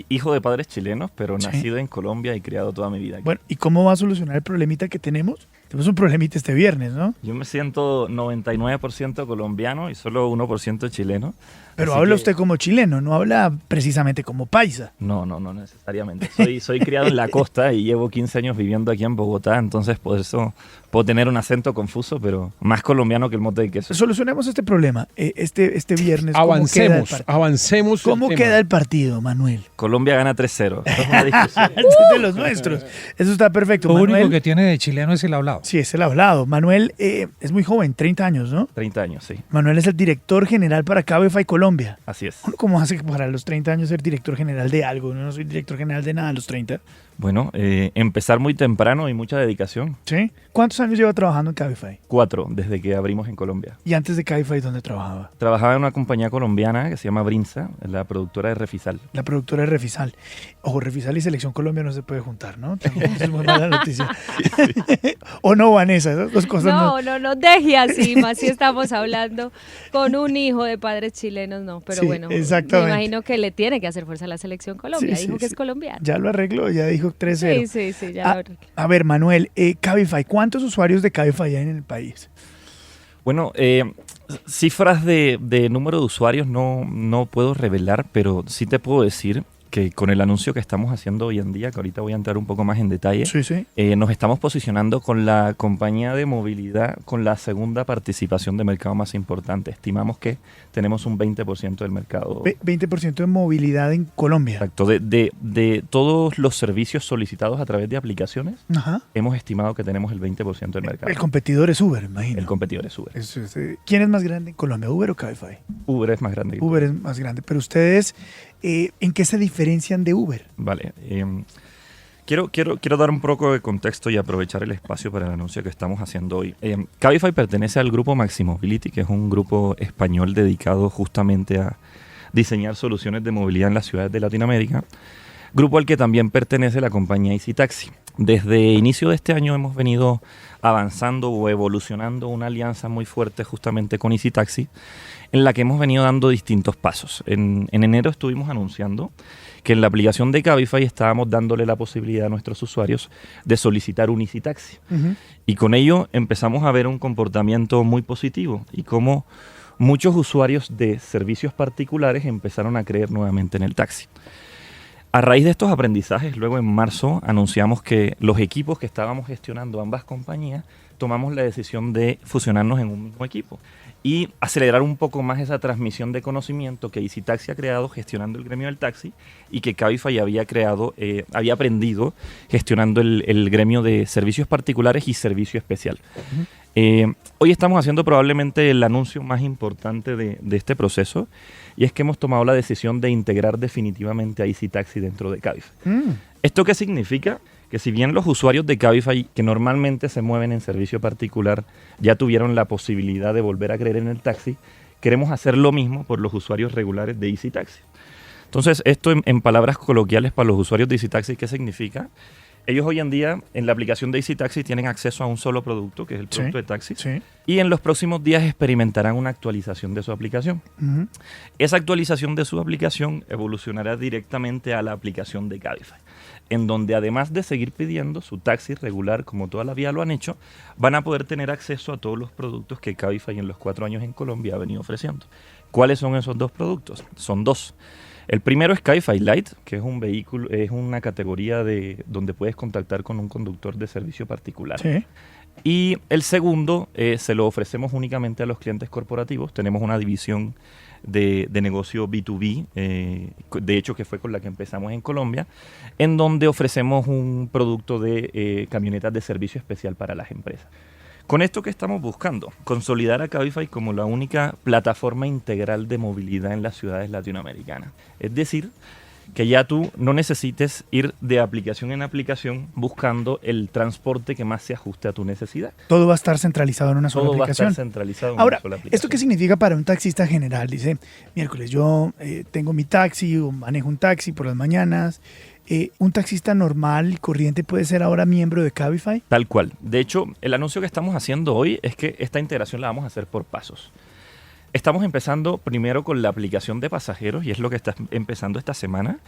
hijo de padres chilenos, pero nacido en Colombia y criado toda mi vida aquí. Bueno, ¿y cómo va a solucionar el problemita que tenemos? Tenemos un problemita este viernes, ¿no? Yo me siento 99% colombiano y solo 1% chileno. Pero habla usted como chileno, no habla precisamente como paisa. No necesariamente. Soy criado en la costa y llevo 15 años viviendo aquí en Bogotá, entonces por eso puedo tener un acento confuso, pero más colombiano que el mote de queso. Solucionemos este problema. Este viernes, Avancemos. ¿Cómo queda el partido, Manuel? Colombia gana 3-0. Eso es una discusión. De los nuestros. Eso está perfecto. Lo Manuel, único que tiene de chileno es el hablado. Sí, es el hablado. Manuel es muy joven, 30 años, ¿no? 30 años, sí. Manuel es el director general para Cabify Colombia. Así es. ¿Cómo hace para los 30 años ser director general de algo? No soy director general de nada a los 30. Bueno, empezar muy temprano y mucha dedicación. ¿Sí? ¿Cuántos años lleva trabajando en Cabify? 4, desde que abrimos en Colombia. ¿Y antes de Cabify dónde trabajaba? Trabajaba en una compañía colombiana que se llama Brinza, la productora de Refisal. La productora de Refisal. Ojo, Refisal y Selección Colombia no se puede juntar, ¿no? Es muy mala noticia. Sí. ¿O no, Vanessa? Esas dos cosas no deje así, más si estamos hablando con un hijo de padres chilenos, no. Pero sí, bueno, exactamente. Me imagino que le tiene que hacer fuerza a la Selección Colombia. Sí, dijo que es colombiano. Ya lo arregló, ya dijo 3-0. Sí, ya lo arregló. A ver, Manuel, Cabify, ¿cuántos usuarios de Cabify hay en el país? Bueno, cifras de número de usuarios no puedo revelar, pero sí te puedo decir que con el anuncio que estamos haciendo hoy en día, que ahorita voy a entrar un poco más en detalle, nos estamos posicionando con la compañía de movilidad con la segunda participación de mercado más importante. Estimamos que tenemos un 20% del mercado. 20% de movilidad en Colombia. Exacto. De todos los servicios solicitados a través de aplicaciones, hemos estimado que tenemos el 20% del mercado. El competidor es Uber, imagino. El competidor es Uber. ¿Quién es más grande en Colombia, Uber o Cabify? Uber es más grande. Uber es más grande, pero ustedes... ¿en qué se diferencian de Uber? Vale. Quiero dar un poco de contexto y aprovechar el espacio para el anuncio que estamos haciendo hoy. Cabify pertenece al grupo Maximobility, que es un grupo español dedicado justamente a diseñar soluciones de movilidad en las ciudades de Latinoamérica. grupo al que también pertenece la compañía Easy Taxi. Desde inicio de este año hemos venido avanzando o evolucionando una alianza muy fuerte justamente con Easy Taxi, en la que hemos venido dando distintos pasos. En enero estuvimos anunciando que en la aplicación de Cabify estábamos dándole la posibilidad a nuestros usuarios de solicitar un Easy Taxi. Y con ello empezamos a ver un comportamiento muy positivo y cómo muchos usuarios de servicios particulares empezaron a creer nuevamente en el taxi. A raíz de estos aprendizajes, luego en marzo anunciamos que los equipos que estábamos gestionando ambas compañías tomamos la decisión de fusionarnos en un mismo equipo y acelerar un poco más esa transmisión de conocimiento que Easy Taxi ha creado gestionando el gremio del taxi y que Cabify había aprendido gestionando el gremio de servicios particulares y servicio especial. Hoy estamos haciendo probablemente el anuncio más importante de este proceso, y es que hemos tomado la decisión de integrar definitivamente a Easy Taxi dentro de Cabify. ¿Esto qué significa? Que si bien los usuarios de Cabify que normalmente se mueven en servicio particular ya tuvieron la posibilidad de volver a creer en el taxi, queremos hacer lo mismo por los usuarios regulares de Easy Taxi. Entonces, esto en palabras coloquiales para los usuarios de Easy Taxi, ¿qué significa? Ellos hoy en día en la aplicación de Easy Taxi tienen acceso a un solo producto, que es el producto de taxi, y en los próximos días experimentarán una actualización de su aplicación. Esa actualización de su aplicación evolucionará directamente a la aplicación de Cabify, en donde además de seguir pidiendo su taxi regular como toda la vida lo han hecho, van a poder tener acceso a todos los productos que Cabify en los 4 años en Colombia ha venido ofreciendo. ¿Cuáles son esos 2 productos? Son 2. El primero es Cabify Lite, que es un vehículo, es una categoría donde puedes contactar con un conductor de servicio particular. Y el segundo se lo ofrecemos únicamente a los clientes corporativos. Tenemos una división de negocio B2B, de hecho que fue con la que empezamos en Colombia, en donde ofrecemos un producto de camionetas de servicio especial para las empresas. Con esto que estamos buscando, consolidar a Cabify como la única plataforma integral de movilidad en las ciudades latinoamericanas. Es decir, que ya tú no necesites ir de aplicación en aplicación buscando el transporte que más se ajuste a tu necesidad. Todo va a estar centralizado en una sola aplicación. Va a estar centralizado en Ahora, una sola aplicación. ¿esto qué significa para un taxista general? Dice, miércoles, yo tengo mi taxi o manejo un taxi por las mañanas. ¿Un taxista normal y corriente puede ser ahora miembro de Cabify? Tal cual. De hecho, el anuncio que estamos haciendo hoy es que esta integración la vamos a hacer por pasos. Estamos empezando primero con la aplicación de pasajeros, y es lo que está empezando esta semana.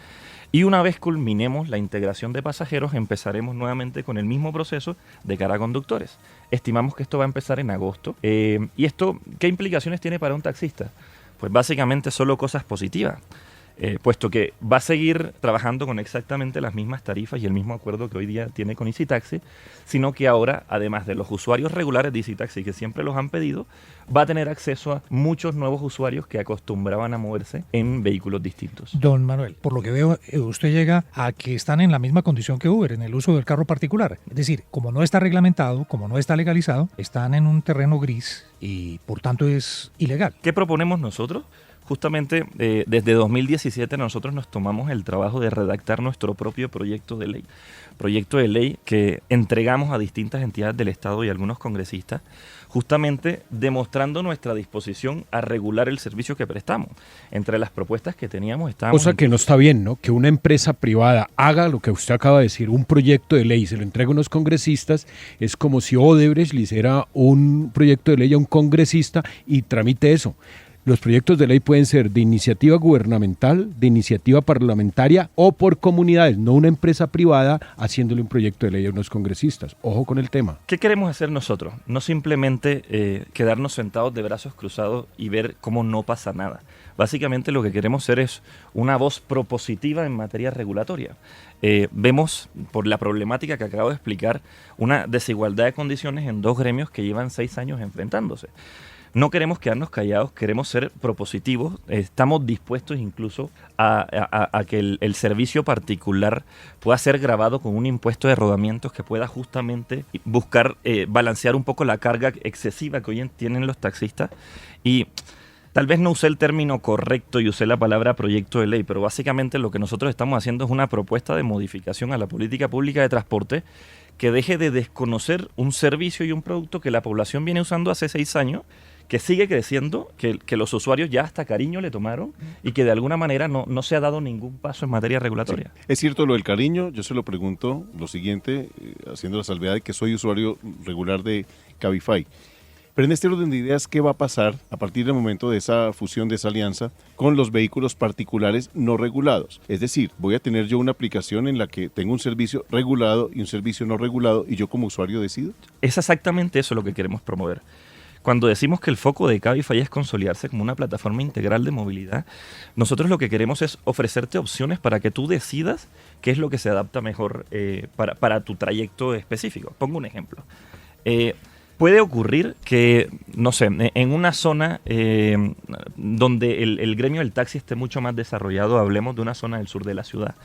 Y una vez culminemos la integración de pasajeros, empezaremos nuevamente con el mismo proceso de cara a conductores. Estimamos que esto va a empezar en agosto. ¿Y esto qué implicaciones tiene para un taxista? Pues básicamente solo cosas positivas. Puesto que va a seguir trabajando con exactamente las mismas tarifas y el mismo acuerdo que hoy día tiene con Easy Taxi, sino que ahora, además de los usuarios regulares de Easy Taxi que siempre los han pedido, va a tener acceso a muchos nuevos usuarios que acostumbraban a moverse en vehículos distintos. Don Manuel, por lo que veo, usted llega a que están en la misma condición que Uber, en el uso del carro particular. Es decir, como no está reglamentado, como no está legalizado, están en un terreno gris y por tanto es ilegal. ¿Qué proponemos nosotros? Justamente desde 2017 nosotros nos tomamos el trabajo de redactar nuestro propio proyecto de ley que entregamos a distintas entidades del Estado y a algunos congresistas, justamente demostrando nuestra disposición a regular el servicio que prestamos. Entre las propuestas que teníamos estábamos... Cosa que no está bien, ¿no? Que una empresa privada haga lo que usted acaba de decir, un proyecto de ley y se lo entrega a unos congresistas, es como si Odebrecht le hiciera un proyecto de ley a un congresista y tramite eso. Los proyectos de ley pueden ser de iniciativa gubernamental, de iniciativa parlamentaria o por comunidades, no una empresa privada haciéndole un proyecto de ley a unos congresistas. Ojo con el tema. ¿Qué queremos hacer nosotros? No simplemente quedarnos sentados de brazos cruzados y ver cómo no pasa nada. Básicamente lo que queremos ser es una voz propositiva en materia regulatoria. Vemos, por la problemática que acabo de explicar, una desigualdad de condiciones en 2 gremios que llevan 6 años enfrentándose. No queremos quedarnos callados, queremos ser propositivos, estamos dispuestos incluso a que el servicio particular pueda ser grabado con un impuesto de rodamientos que pueda justamente buscar balancear un poco la carga excesiva que hoy tienen los taxistas. Y tal vez no usé el término correcto y usé la palabra proyecto de ley, pero básicamente lo que nosotros estamos haciendo es una propuesta de modificación a la política pública de transporte que deje de desconocer un servicio y un producto que la población viene usando hace 6 años, que sigue creciendo, que los usuarios ya hasta cariño le tomaron y que de alguna manera no se ha dado ningún paso en materia regulatoria. Sí. Es cierto lo del cariño, yo se lo pregunto lo siguiente, haciendo la salvedad de que soy usuario regular de Cabify. Pero en este orden de ideas, ¿qué va a pasar a partir del momento de esa fusión, de esa alianza, con los vehículos particulares no regulados? Es decir, voy a tener yo una aplicación en la que tengo un servicio regulado y un servicio no regulado y yo como usuario decido. Es exactamente eso lo que queremos promover. Cuando decimos que el foco de Cabify es consolidarse como una plataforma integral de movilidad, nosotros lo que queremos es ofrecerte opciones para que tú decidas qué es lo que se adapta mejor para tu trayecto específico. Pongo un ejemplo. Puede ocurrir que, no sé, en una zona donde el gremio del taxi esté mucho más desarrollado, hablemos de una zona del sur de la ciudad,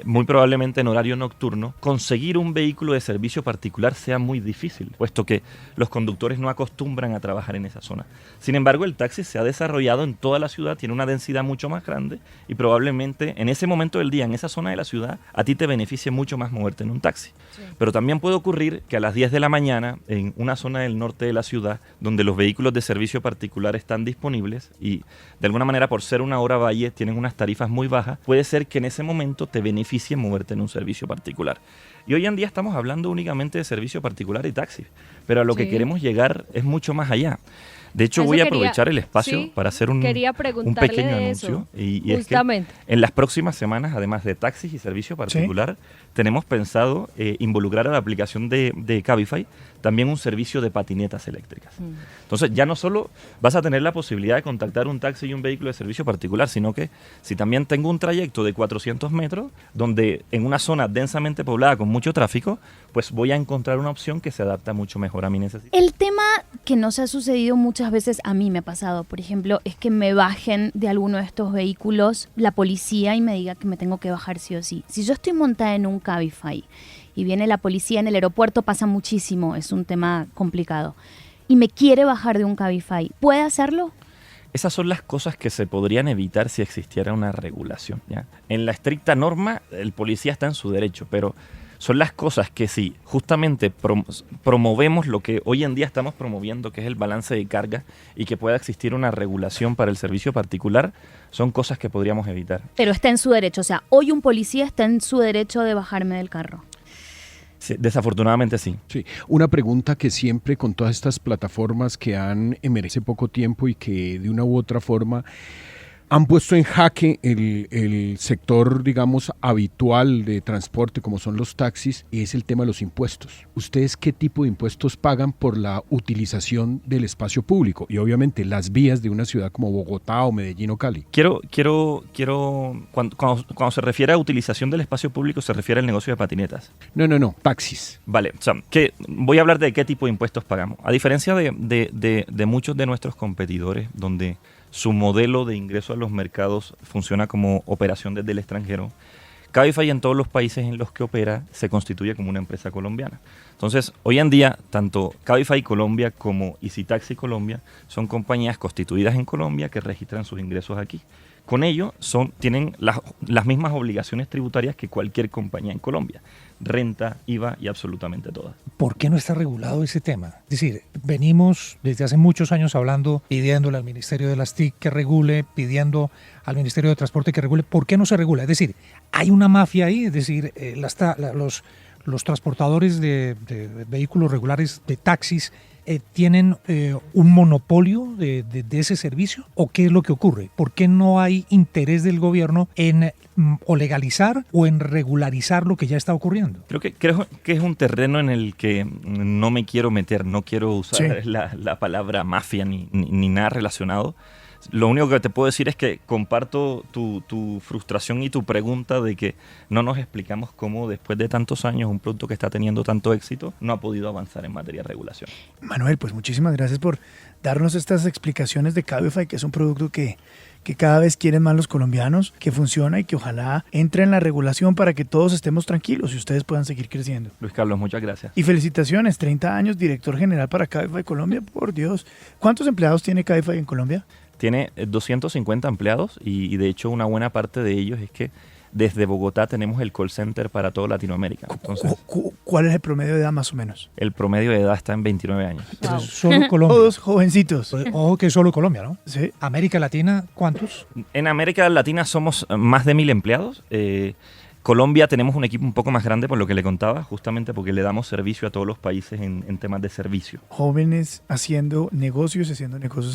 muy probablemente en horario nocturno, conseguir un vehículo de servicio particular sea muy difícil, puesto que los conductores no acostumbran a trabajar en esa zona. Sin embargo, el taxi se ha desarrollado en toda la ciudad, tiene una densidad mucho más grande y probablemente en ese momento del día, en esa zona de la ciudad, a ti te beneficie mucho más moverte en un taxi. Sí. Pero también puede ocurrir que a las 10 de la mañana, en una zona del norte de la ciudad, donde los vehículos de servicio particular están disponibles y de alguna manera por ser una hora valle tienen unas tarifas muy bajas, puede ser que en ese momento te beneficie moverte en un servicio particular. Y hoy en día estamos hablando únicamente de servicio particular y taxi, pero a lo que queremos llegar es mucho más allá. De hecho, voy a aprovechar el espacio para hacer un pequeño anuncio. Y es que en las próximas semanas, además de taxis y servicio particular, tenemos pensado involucrar a la aplicación de Cabify también un servicio de patinetas eléctricas. Entonces, ya no solo vas a tener la posibilidad de contactar un taxi y un vehículo de servicio particular, sino que si también tengo un trayecto de 400 metros, donde en una zona densamente poblada con mucho tráfico, pues voy a encontrar una opción que se adapta mucho mejor a mi necesidad. El tema que nos ha sucedido muchas veces, a mí me ha pasado, por ejemplo, es que me bajen de alguno de estos vehículos la policía y me diga que me tengo que bajar sí o sí. Si yo estoy montada en un Cabify y viene la policía en el aeropuerto, pasa muchísimo, es un tema complicado, y me quiere bajar de un Cabify, ¿puede hacerlo? Esas son las cosas que se podrían evitar si existiera una regulación, ¿ya? En la estricta norma, el policía está en su derecho, pero son las cosas que si justamente promovemos lo que hoy en día estamos promoviendo, que es el balance de carga, y que pueda existir una regulación para el servicio particular, son cosas que podríamos evitar. Pero está en su derecho, o sea, hoy un policía está en su derecho de bajarme del carro. Sí, desafortunadamente sí. Sí. Una pregunta que siempre con todas estas plataformas que han emergido hace poco tiempo y que de una u otra forma han puesto en jaque el sector, digamos, habitual de transporte, como son los taxis, y es el tema de los impuestos. ¿Ustedes qué tipo de impuestos pagan por la utilización del espacio público? Y obviamente las vías de una ciudad como Bogotá o Medellín o Cali. Quiero cuando se refiere a utilización del espacio público, se refiere al negocio de patinetas. No, taxis. Vale, o sea, voy a hablar de qué tipo de impuestos pagamos. A diferencia de muchos de nuestros competidores, donde su modelo de ingreso a los mercados funciona como operación desde el extranjero, Cabify en todos los países en los que opera se constituye como una empresa colombiana. Entonces, hoy en día, tanto Cabify Colombia como Easy Taxi Colombia son compañías constituidas en Colombia que registran sus ingresos aquí. Con ello, tienen las mismas obligaciones tributarias que cualquier compañía en Colombia. Renta, IVA y absolutamente todas. ¿Por qué no está regulado ese tema? Es decir, venimos desde hace muchos años hablando, pidiéndole al Ministerio de las TIC que regule, pidiendo al Ministerio de Transporte que regule. ¿Por qué no se regula? Es decir, hay una mafia ahí, es decir, los transportadores de vehículos regulares, de taxis, ¿tienen un monopolio de ese servicio? ¿O qué es lo que ocurre? ¿Por qué no hay interés del gobierno en o legalizar o en regularizar lo que ya está ocurriendo? Creo que es un terreno en el que no me quiero meter, no quiero usar la palabra mafia ni nada relacionado. Lo único que te puedo decir es que comparto tu frustración y tu pregunta de que no nos explicamos cómo después de tantos años un producto que está teniendo tanto éxito no ha podido avanzar en materia de regulación. Manuel, pues muchísimas gracias por darnos estas explicaciones de Cabify, que es un producto que cada vez quieren más los colombianos, que funciona y que ojalá entre en la regulación para que todos estemos tranquilos y ustedes puedan seguir creciendo. Luis Carlos, muchas gracias. Y felicitaciones, 30 años, director general para Cabify Colombia, por Dios. ¿Cuántos empleados tiene Cabify en Colombia? Tiene 250 empleados y de hecho una buena parte de ellos es que desde Bogotá tenemos el call center para toda Latinoamérica. Entonces, ¿Cuál es el promedio de edad más o menos? el promedio de edad está en 29 años. Pero solo Colombia. Todos jovencitos. Ojo que solo Colombia, ¿no? Sí. América Latina, ¿cuántos? En América Latina somos más de 1.000 empleados. Colombia tenemos un equipo un poco más grande, por lo que le contaba, justamente porque le damos servicio a todos los países en temas de servicio. Jóvenes haciendo negocios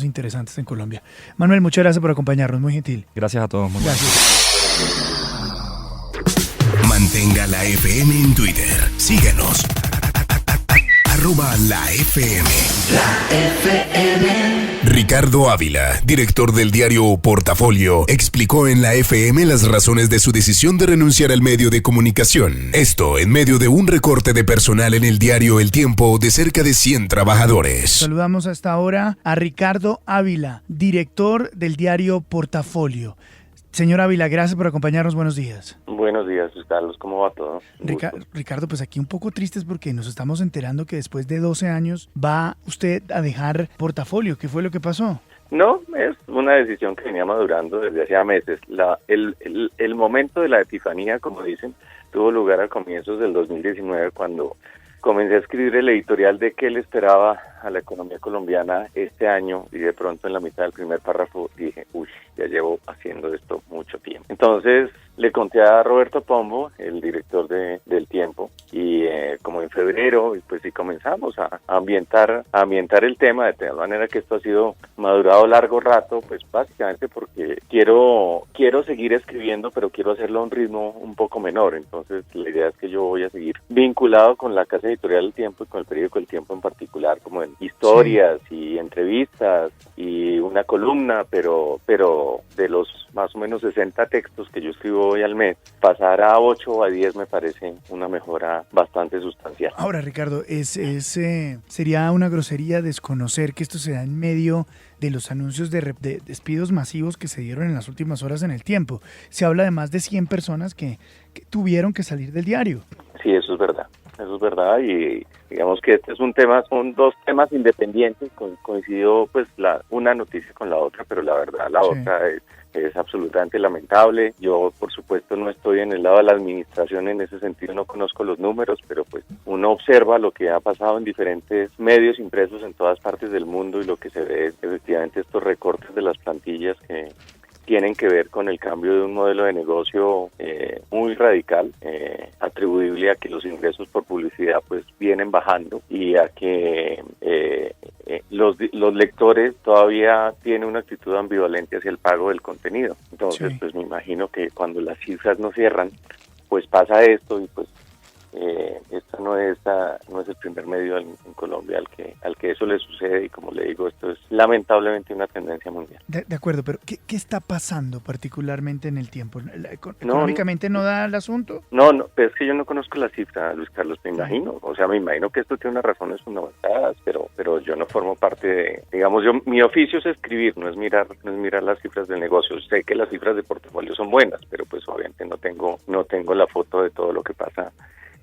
interesantes en Colombia. Manuel, muchas gracias por acompañarnos, muy gentil. Gracias a todos. Muy Gracias. Mantenga la FM en Twitter. Síganos. @la FM. Ricardo Ávila, director del diario Portafolio, explicó en la FM las razones de su decisión de renunciar al medio de comunicación. Esto en medio de un recorte de personal en el diario El Tiempo de cerca de 100 trabajadores. Saludamos hasta ahora a Ricardo Ávila, director del diario Portafolio. Señor Ávila, gracias por acompañarnos. Buenos días. Buenos días, Carlos. ¿Cómo va todo? Ricardo, pues aquí un poco tristes porque nos estamos enterando que después de 12 años va usted a dejar Portafolio. ¿Qué fue lo que pasó? No, es una decisión que venía madurando desde hacía meses. El momento de la epifanía, como dicen, tuvo lugar a comienzos del 2019 cuando comencé a escribir el editorial de qué le esperaba a la economía colombiana este año y de pronto en la mitad del primer párrafo dije, ya llevo haciendo esto mucho tiempo. Entonces le conté a Roberto Pombo, el director del Tiempo, y como en febrero, pues sí comenzamos a ambientar el tema, de tal manera que esto ha sido madurado largo rato, pues básicamente porque quiero seguir escribiendo, pero quiero hacerlo a un ritmo un poco menor. Entonces la idea es que yo voy a seguir vinculado con la casa editorial del Tiempo y con el periódico El Tiempo en particular, como en historias y entrevistas y una columna, pero de los más o menos 60 textos que yo escribo hoy al mes, pasar a 8 o a 10 me parece una mejora bastante sustancial. Ahora, Ricardo, sería una grosería desconocer que esto se da en medio de los anuncios de despidos masivos que se dieron en las últimas horas en El Tiempo. Se habla de más de 100 personas que tuvieron que salir del diario. Sí, eso es verdad y digamos que este es un tema, son dos temas independientes, coincidió pues una noticia con la otra, pero la verdad la otra es absolutamente lamentable. Yo por supuesto no estoy en el lado de la administración en ese sentido, no conozco los números, pero pues uno observa lo que ha pasado en diferentes medios impresos en todas partes del mundo y lo que se ve es efectivamente estos recortes de las plantillas que tienen que ver con el cambio de un modelo de negocio muy radical, atribuible a que los ingresos por publicidad pues vienen bajando y a que los lectores todavía tienen una actitud ambivalente hacia el pago del contenido. Entonces, pues me imagino que cuando las cifras no cierran, pues pasa esto y pues esto no es el primer medio en Colombia al que eso le sucede y como le digo, esto es lamentablemente una tendencia mundial. De acuerdo, pero ¿qué está pasando particularmente en El Tiempo? ¿Económicamente no da el asunto? No, pero es que yo no conozco la cifra, Luis Carlos, me imagino que esto tiene unas razones fundamentadas, pero yo no formo parte de, digamos, mi oficio es escribir, no es mirar las cifras del negocio. Sé que las cifras de Portafolio son buenas, pero pues obviamente no tengo la foto de todo lo que pasa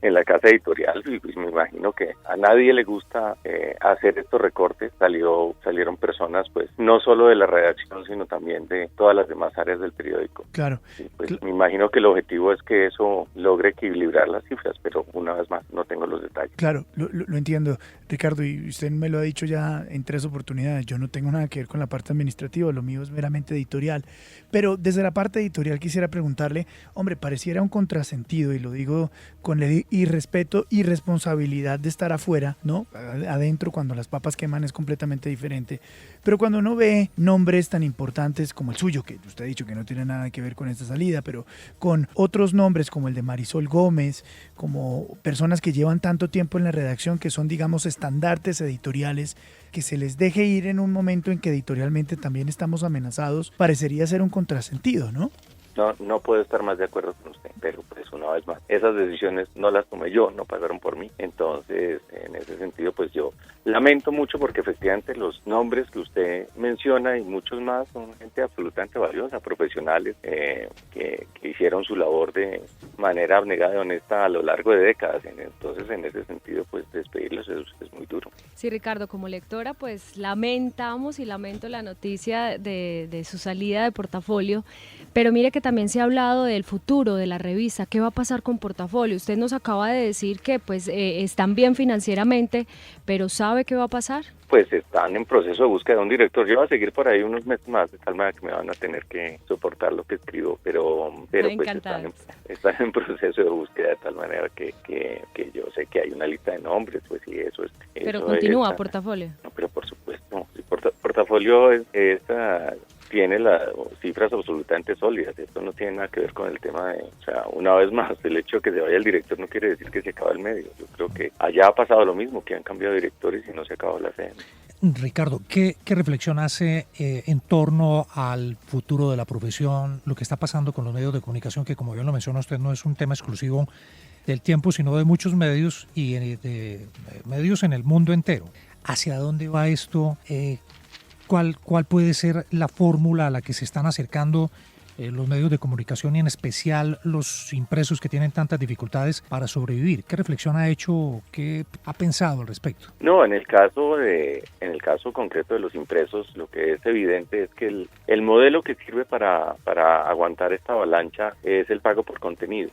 en la casa editorial y pues me imagino que a nadie le gusta hacer estos recortes. Salieron personas pues no solo de la redacción sino también de todas las demás áreas del periódico. Claro. Sí, pues me imagino que el objetivo es que eso logre equilibrar las cifras, pero una vez más no tengo los detalles. Claro, lo entiendo, Ricardo, y usted me lo ha dicho ya en 3 oportunidades. Yo no tengo nada que ver con la parte administrativa, lo mío es meramente editorial. Pero desde la parte editorial quisiera preguntarle, hombre, pareciera un contrasentido, y lo digo con el irrespeto y responsabilidad de estar afuera, ¿no? Adentro, cuando las papas queman, es completamente diferente. Pero cuando uno ve nombres tan importantes como el suyo, que usted ha dicho que no tiene nada que ver con esta salida, pero con otros nombres como el de Marisol Gómez, como personas que llevan tanto tiempo en la redacción, que son, digamos, estandartes editoriales, que se les deje ir en un momento en que editorialmente también estamos amenazados, parecería ser un contrasentido, ¿no? No puedo estar más de acuerdo con usted, pero pues una vez más, esas decisiones no las tomé yo, no pasaron por mí. Entonces, en ese sentido, pues yo lamento mucho porque efectivamente los nombres que usted menciona y muchos más son gente absolutamente valiosa, profesionales que hicieron su labor de manera abnegada y honesta a lo largo de décadas. Entonces, en ese sentido, pues despedirlos es muy duro. Sí, Ricardo, como lectora, pues lamento la noticia de su salida de Portafolio, pero mire que también se ha hablado del futuro de la revista. ¿Qué va a pasar con Portafolio? Usted nos acaba de decir que pues están bien financieramente, pero ¿sabe qué va a pasar? Pues están en proceso de búsqueda de un director. Yo voy a seguir por ahí unos meses más, de tal manera que me van a tener que soportar lo que escribo, pero pues están en proceso de búsqueda de tal manera que yo sé que hay una lista de nombres, pues sí, eso es. Pero eso continúa Portafolio. No, pero por supuesto, sí, Portafolio tiene las cifras absolutamente sólidas. Esto no tiene nada que ver con el tema o sea, una vez más, el hecho de que se vaya el director no quiere decir que se acaba el medio. Yo creo que allá ha pasado lo mismo, que han cambiado directores y no se acabó la CM. Ricardo, ¿qué reflexión hace en torno al futuro de la profesión, lo que está pasando con los medios de comunicación, que como bien lo menciona usted, no es un tema exclusivo del Tiempo, sino de muchos medios y de medios en el mundo entero? ¿Hacia dónde va esto? ¿Cuál puede ser la fórmula a la que se están acercando los medios de comunicación y en especial los impresos que tienen tantas dificultades para sobrevivir? ¿Qué reflexión ha hecho? ¿Qué ha pensado al respecto? No, en el caso concreto de los impresos, lo que es evidente es que el modelo que sirve para aguantar esta avalancha es el pago por contenido.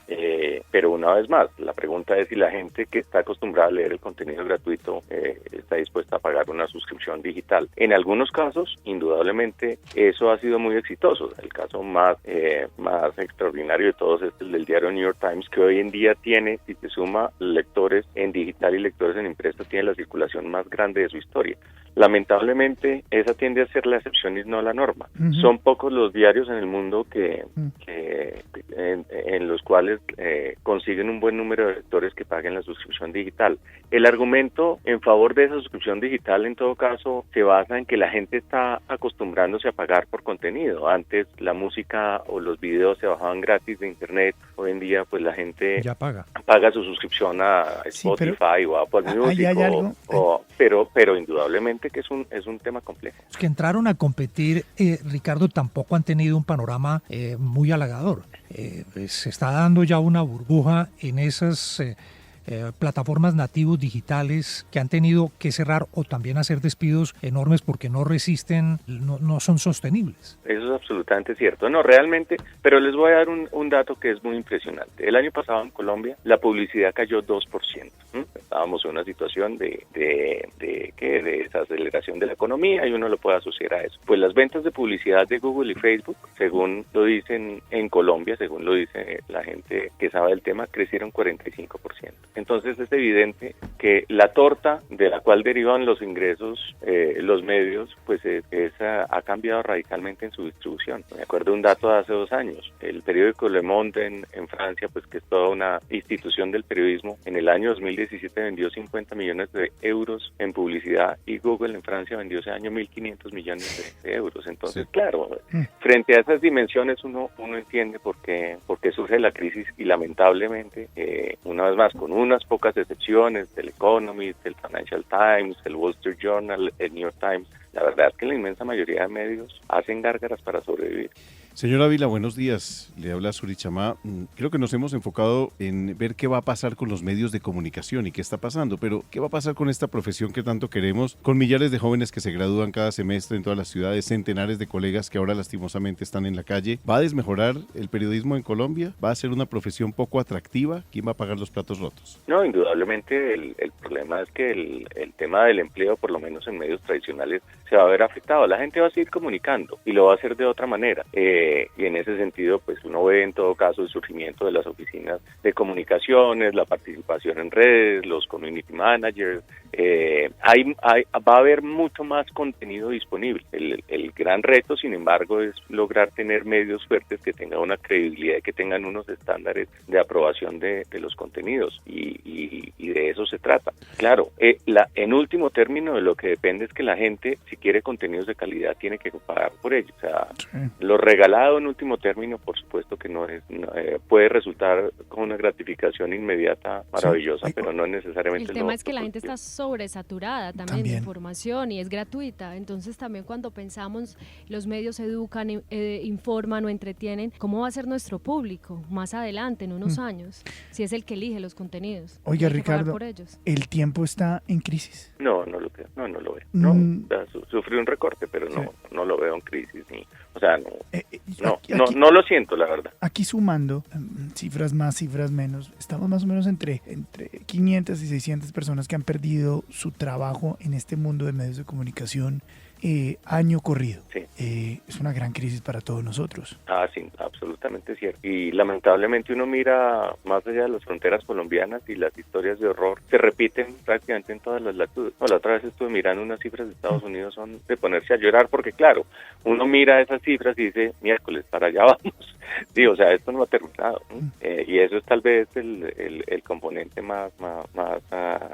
Pero una vez más, la pregunta es si la gente que está acostumbrada a leer el contenido gratuito está dispuesta a pagar una suscripción digital. En algunos casos, indudablemente, eso ha sido muy exitoso. El caso más extraordinario de todos es el del diario New York Times, que hoy en día tiene, si se suma lectores en digital y lectores en impreso, tiene la circulación más grande de su historia. Lamentablemente, esa tiende a ser la excepción y no la norma. Son pocos los diarios en el mundo en los cuales consiguen un buen número de lectores que paguen la suscripción digital. El argumento en favor de esa suscripción digital, en todo caso, se basa en que la gente está acostumbrándose a pagar por contenido. Antes la música o los videos se bajaban gratis de internet. Hoy en día, pues la gente ya paga su suscripción a Spotify o a Apple Music. Pero indudablemente que es un tema complejo. Los que entraron a competir, Ricardo, tampoco han tenido un panorama muy halagador. Se está dando ya una burbuja en esas plataformas nativos digitales que han tenido que cerrar o también hacer despidos enormes porque no resisten, no son sostenibles. Eso es absolutamente cierto. No, realmente, pero les voy a dar un dato que es muy impresionante. El año pasado en Colombia la publicidad cayó 2%. Estábamos en una situación de desaceleración de la economía y uno lo puede asociar a eso. Pues las ventas de publicidad de Google y Facebook, según lo dicen en Colombia, según lo dice la gente que sabe del tema, crecieron 45%. Entonces es evidente que la torta de la cual derivan los ingresos, los medios, pues ha cambiado radicalmente en su distribución. Me acuerdo un dato de hace 2 años. El periódico Le Monde en Francia, pues que es toda una institución del periodismo, en el año 2017 vendió 50 millones de euros en publicidad y Google en Francia vendió ese año 1.500 millones de euros. Entonces, claro, frente a esas dimensiones uno entiende por qué surge la crisis y lamentablemente, una vez más, con unas pocas excepciones del Economist, del Financial Times, el Wall Street Journal, el New York Times, la verdad es que la inmensa mayoría de medios hacen gárgaras para sobrevivir. Señor Ávila, buenos días. Le habla Suri Chamá. Creo que nos hemos enfocado en ver qué va a pasar con los medios de comunicación y qué está pasando, pero ¿qué va a pasar con esta profesión que tanto queremos? Con millares de jóvenes que se gradúan cada semestre en todas las ciudades, centenares de colegas que ahora lastimosamente están en la calle. ¿Va a desmejorar el periodismo en Colombia? ¿Va a ser una profesión poco atractiva? ¿Quién va a pagar los platos rotos? No, indudablemente el problema es que el tema del empleo, por lo menos en medios tradicionales, se va a ver afectado. La gente va a seguir comunicando y lo va a hacer de otra manera. Y en ese sentido, pues uno ve en todo caso el surgimiento de las oficinas de comunicaciones, la participación en redes, los community managers. Va a haber mucho más contenido disponible. El gran reto, sin embargo, es lograr tener medios fuertes que tengan una credibilidad y que tengan unos estándares de aprobación de los contenidos y de eso se trata. Claro, en último término, de lo que depende es que la gente, si quiere contenidos de calidad, tiene que pagar por ellos. O sea, lo regalado en último término, por supuesto que puede resultar con una gratificación inmediata maravillosa, pero no necesariamente. El tema es que la gente está sobresaturada también de información y es gratuita. Entonces también cuando pensamos, los medios educan, informan o entretienen, ¿cómo va a ser nuestro público más adelante, en unos años? Si es el que elige los contenidos. Oiga, Ricardo, ¿el tiempo está en crisis? No lo creo, no lo veo. No, sufrió un recorte, pero no lo veo en crisis. O sea, no lo siento, la verdad. Aquí sumando cifras más, cifras menos, estamos más o menos entre 500 y 600 personas que han perdido su trabajo en este mundo de medios de comunicación año corrido. Sí. Es una gran crisis para todos nosotros. Sí, absolutamente cierto. Y lamentablemente uno mira más allá de las fronteras colombianas y las historias de horror se repiten prácticamente en todas las latitudes. La otra vez estuve mirando unas cifras de Estados Unidos, son de ponerse a llorar, porque claro, uno mira esas cifras y dice, miércoles, para allá vamos. Sí, o sea, esto no ha terminado. Y eso es tal vez el componente más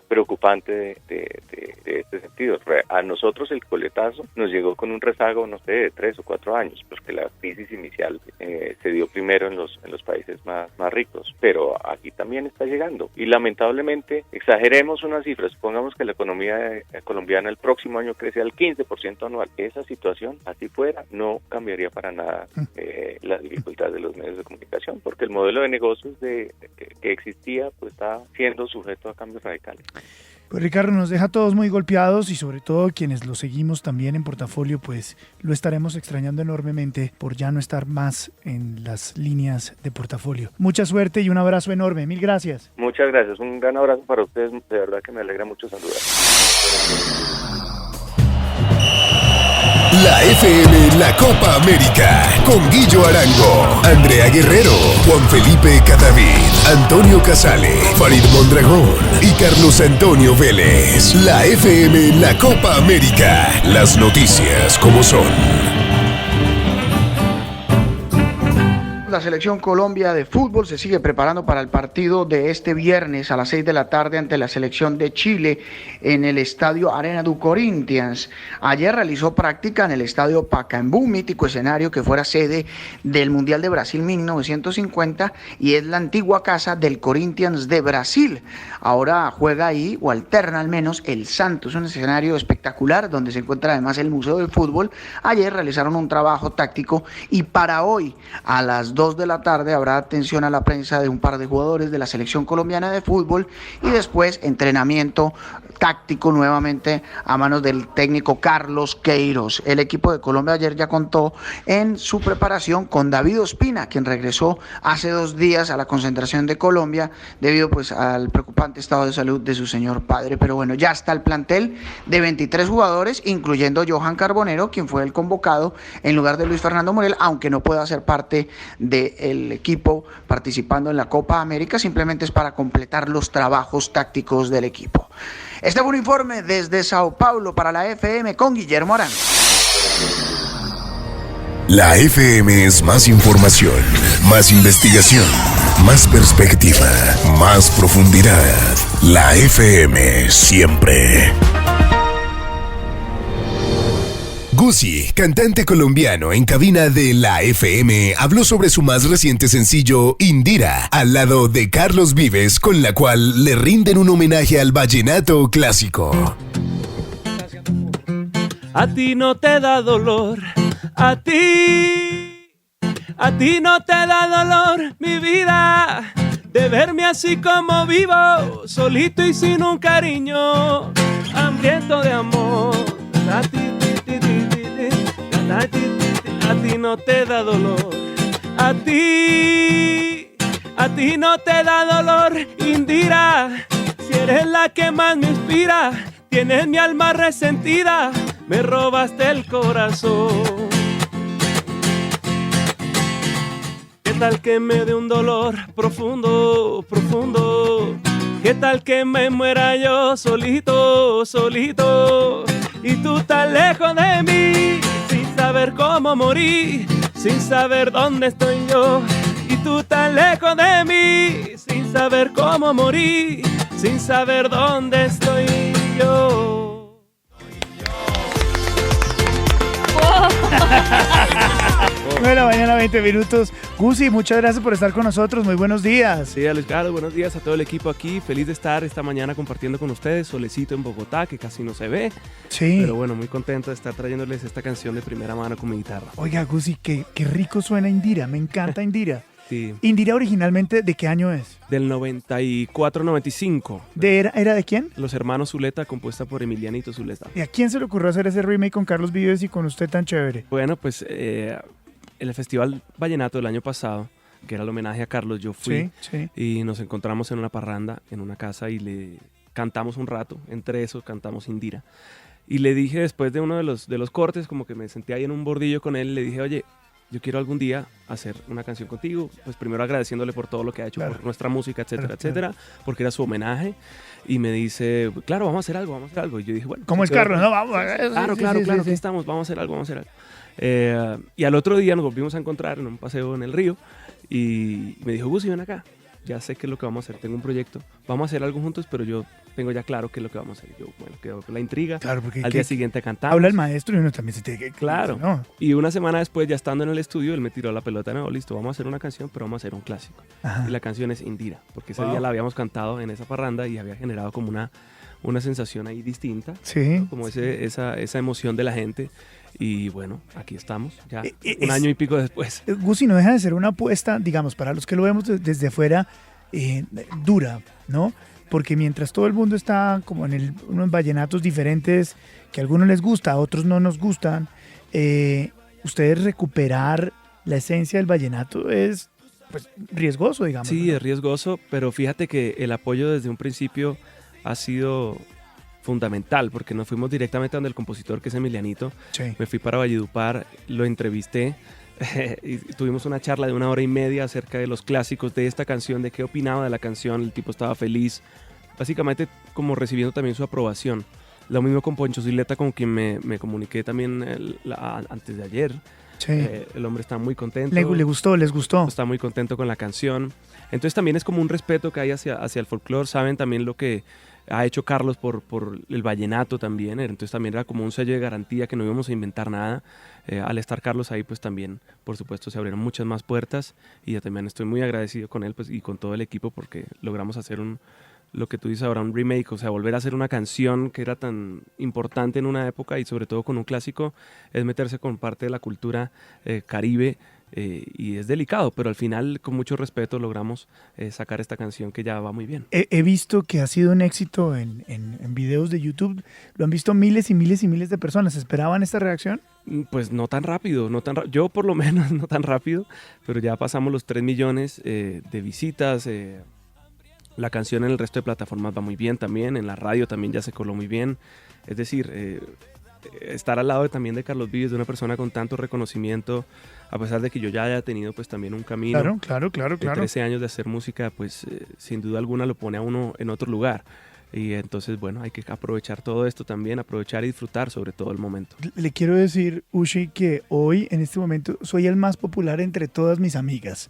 preocupante de este sentido. A nosotros el coletazo nos llegó con un rezago, no sé, de 3 o 4 años, porque la crisis inicial se dio primero en los países más ricos, pero aquí también está llegando. Y lamentablemente, exageremos unas cifras, supongamos que la economía colombiana el próximo año crece al 15% anual. Esa situación, así fuera, no cambiaría para nada las dificultades de los medios de comunicación, porque el modelo de negocios que existía pues está siendo sujeto a cambios radicales. Pues Ricardo, nos deja a todos muy golpeados y sobre todo quienes lo seguimos también en Portafolio, pues lo estaremos extrañando enormemente por ya no estar más en las líneas de Portafolio. Mucha suerte y un abrazo enorme. Mil gracias. Muchas gracias. Un gran abrazo para ustedes. De verdad que me alegra mucho saludar. La FM, la Copa América, con Guillo Arango, Andrea Guerrero, Juan Felipe Cadavid, Antonio Casale, Farid Mondragón y Carlos Antonio Vélez. La FM, la Copa América, las noticias como son. La selección Colombia de fútbol se sigue preparando para el partido de este viernes a las 6 de la tarde ante la selección de Chile en el estadio Arena do Corinthians. Ayer realizó práctica en el estadio Pacaembu, mítico escenario que fuera sede del Mundial de Brasil 1950 y es la antigua casa del Corinthians de Brasil. Ahora juega ahí, o alterna al menos, el Santos, un escenario espectacular donde se encuentra además el Museo del Fútbol. Ayer realizaron un trabajo táctico y para hoy a las 2 de la tarde habrá atención a la prensa de un par de jugadores de la selección colombiana de fútbol y después entrenamiento táctico nuevamente a manos del técnico Carlos Queiroz. El equipo de Colombia ayer ya contó en su preparación con David Ospina, quien regresó hace 2 días a la concentración de Colombia debido pues al preocupante estado de salud de su señor padre. Pero bueno, ya está el plantel de 23 jugadores, incluyendo Johan Carbonero, quien fue el convocado en lugar de Luis Fernando Morel, aunque no pueda ser parte del equipo participando en la Copa América, simplemente es para completar los trabajos tácticos del equipo. Este fue un informe desde Sao Paulo para la FM con Guillermo Arango. La FM es más información, más investigación, más perspectiva, más profundidad. La FM siempre. Guzzi, cantante colombiano en cabina de la FM, habló sobre su más reciente sencillo, Indira, al lado de Carlos Vives, con la cual le rinden un homenaje al vallenato clásico. A ti no te da dolor, a ti no te da dolor, mi vida, de verme así como vivo, solito y sin un cariño, hambriento de amor. A ti no te da dolor, a ti no te da dolor, Indira, si eres la que más me inspira, tienes mi alma resentida, me robaste el corazón. ¿Qué tal que me dé un dolor profundo, profundo? ¿Qué tal que me muera yo solito, solito? Y tú tan lejos de mí, sin saber cómo morí, sin saber dónde estoy yo. Y tú tan lejos de mí, sin saber cómo morí, sin saber dónde estoy yo. Bueno, mañana mañana, 20 minutos. Gusi, muchas gracias por estar con nosotros. Muy buenos días. Sí, Luis Carlos, buenos días a todo el equipo aquí. Feliz de estar esta mañana compartiendo con ustedes. Solecito en Bogotá, que casi no se ve. Sí. Pero bueno, muy contento de estar trayéndoles esta canción de primera mano con mi guitarra. Oiga, Gusi, qué rico suena Indira. Me encanta Indira. Sí. ¿Indira originalmente de qué año es? Del 94-95. ¿Era de quién? Los Hermanos Zuleta, compuesta por Emilianito Zuleta. ¿Y a quién se le ocurrió hacer ese remake con Carlos Vives y con usted tan chévere? Bueno, pues en el Festival Vallenato del año pasado, que era el homenaje a Carlos, yo fui y nos encontramos en una parranda, en una casa, y le cantamos un rato. Entre esos cantamos Indira. Y le dije, después de uno de los cortes, como que me senté ahí en un bordillo con él, le dije, oye, yo quiero algún día hacer una canción contigo, pues primero agradeciéndole por todo lo que ha hecho, por nuestra música, etcétera, etcétera, porque era su homenaje. Y me dice, claro, vamos a hacer algo. Y yo dije, bueno. ¿Cómo es Carlos? No, vamos. Claro, aquí estamos, vamos a hacer algo. Y al otro día nos volvimos a encontrar en un paseo en el río y me dijo, Gusi, ven acá, ya sé qué es lo que vamos a hacer, tengo un proyecto, vamos a hacer algo juntos, pero yo tengo ya claro qué es lo que vamos a hacer. Yo, bueno, quedó con la intriga. Claro, porque al día siguiente cantamos. Habla el maestro y uno también se tiene que... Claro. ¿no? Y una semana después, ya estando en el estudio, él me tiró la pelota. No, listo, vamos a hacer una canción, pero vamos a hacer un clásico. Ajá. Y la canción es Indira, porque ese día la habíamos cantado en esa parranda y había generado como una sensación ahí distinta. Sí. ¿no? Como esa emoción de la gente. Y bueno, aquí estamos, ya un año y pico después. Gusi, no deja de ser una apuesta, digamos, para los que lo vemos desde afuera, dura, ¿no? Porque mientras todo el mundo está como en unos vallenatos diferentes, que a algunos les gusta, a otros no nos gustan, ustedes recuperar la esencia del vallenato es pues riesgoso, digamos. Sí, ¿no? es riesgoso, pero fíjate que el apoyo desde un principio ha sido fundamental, porque nos fuimos directamente donde el compositor, que es Emilianito. Sí. Me fui para Valledupar, lo entrevisté y tuvimos una charla de 1 hora y media acerca de los clásicos de esta canción, de qué opinaba de la canción. El tipo estaba feliz, básicamente como recibiendo también su aprobación. Lo mismo con Poncho Zuleta, con quien me comuniqué también antes de ayer. Sí. El hombre está muy contento. ¿Les gustó? Está muy contento con la canción. Entonces también es como un respeto que hay hacia el folclore. Saben también lo que ha hecho Carlos por el vallenato también. Entonces también era como un sello de garantía que no íbamos a inventar nada. Al estar Carlos ahí, pues también, por supuesto, se abrieron muchas más puertas. Y yo también estoy muy agradecido con él, pues, y con todo el equipo, porque logramos hacer lo que tú dices ahora, un remake, o sea, volver a hacer una canción que era tan importante en una época, y sobre todo con un clásico, es meterse con parte de la cultura caribe, y es delicado, pero al final, con mucho respeto, logramos sacar esta canción que ya va muy bien. He visto que ha sido un éxito en videos de YouTube. Lo han visto miles y miles y miles de personas. ¿Esperaban esta reacción? Pues no tan rápido, yo por lo menos no tan rápido, pero ya pasamos los 3 millones de visitas. La canción en el resto de plataformas va muy bien también, en la radio también ya se coló muy bien. Es decir, estar al lado también de Carlos Vives, de una persona con tanto reconocimiento, a pesar de que yo ya haya tenido pues también un camino. Claro. 13 años de hacer música, pues sin duda alguna lo pone a uno en otro lugar. Y entonces, bueno, hay que aprovechar todo esto también, aprovechar y disfrutar sobre todo el momento. Le quiero decir, Ushi, que hoy, en este momento, soy el más popular entre todas mis amigas.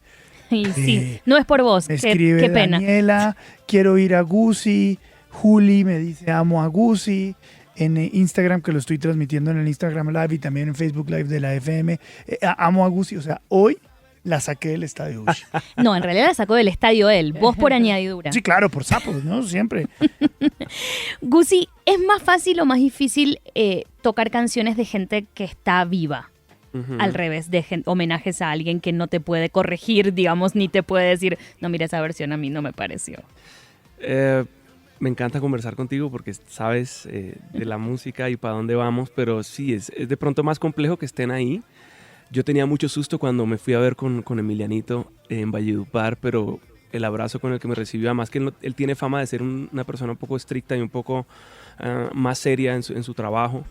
Y sí, no es por vos, me escribe qué pena. Daniela, quiero ir a Gusi, Juli me dice amo a Gusi, en Instagram, que lo estoy transmitiendo en el Instagram Live y también en Facebook Live de la FM, amo a Gusi, o sea, hoy la saqué del estadio Ushi. No, en realidad la sacó del estadio él, vos por añadidura. Sí, claro, por sapos, ¿no? Siempre. Gusi, ¿es más fácil o más difícil tocar canciones de gente que está viva? Al revés, de homenajes a alguien que no te puede corregir, digamos, ni te puede decir, no, mira, esa versión a mí no me pareció. Me encanta conversar contigo porque sabes de la música y para dónde vamos, pero sí, es de pronto más complejo que estén ahí. Yo tenía mucho susto cuando me fui a ver con Emilianito en Valledupar, pero el abrazo con el que me recibió, además que él tiene fama de ser una persona un poco estricta y un poco más seria en su trabajo.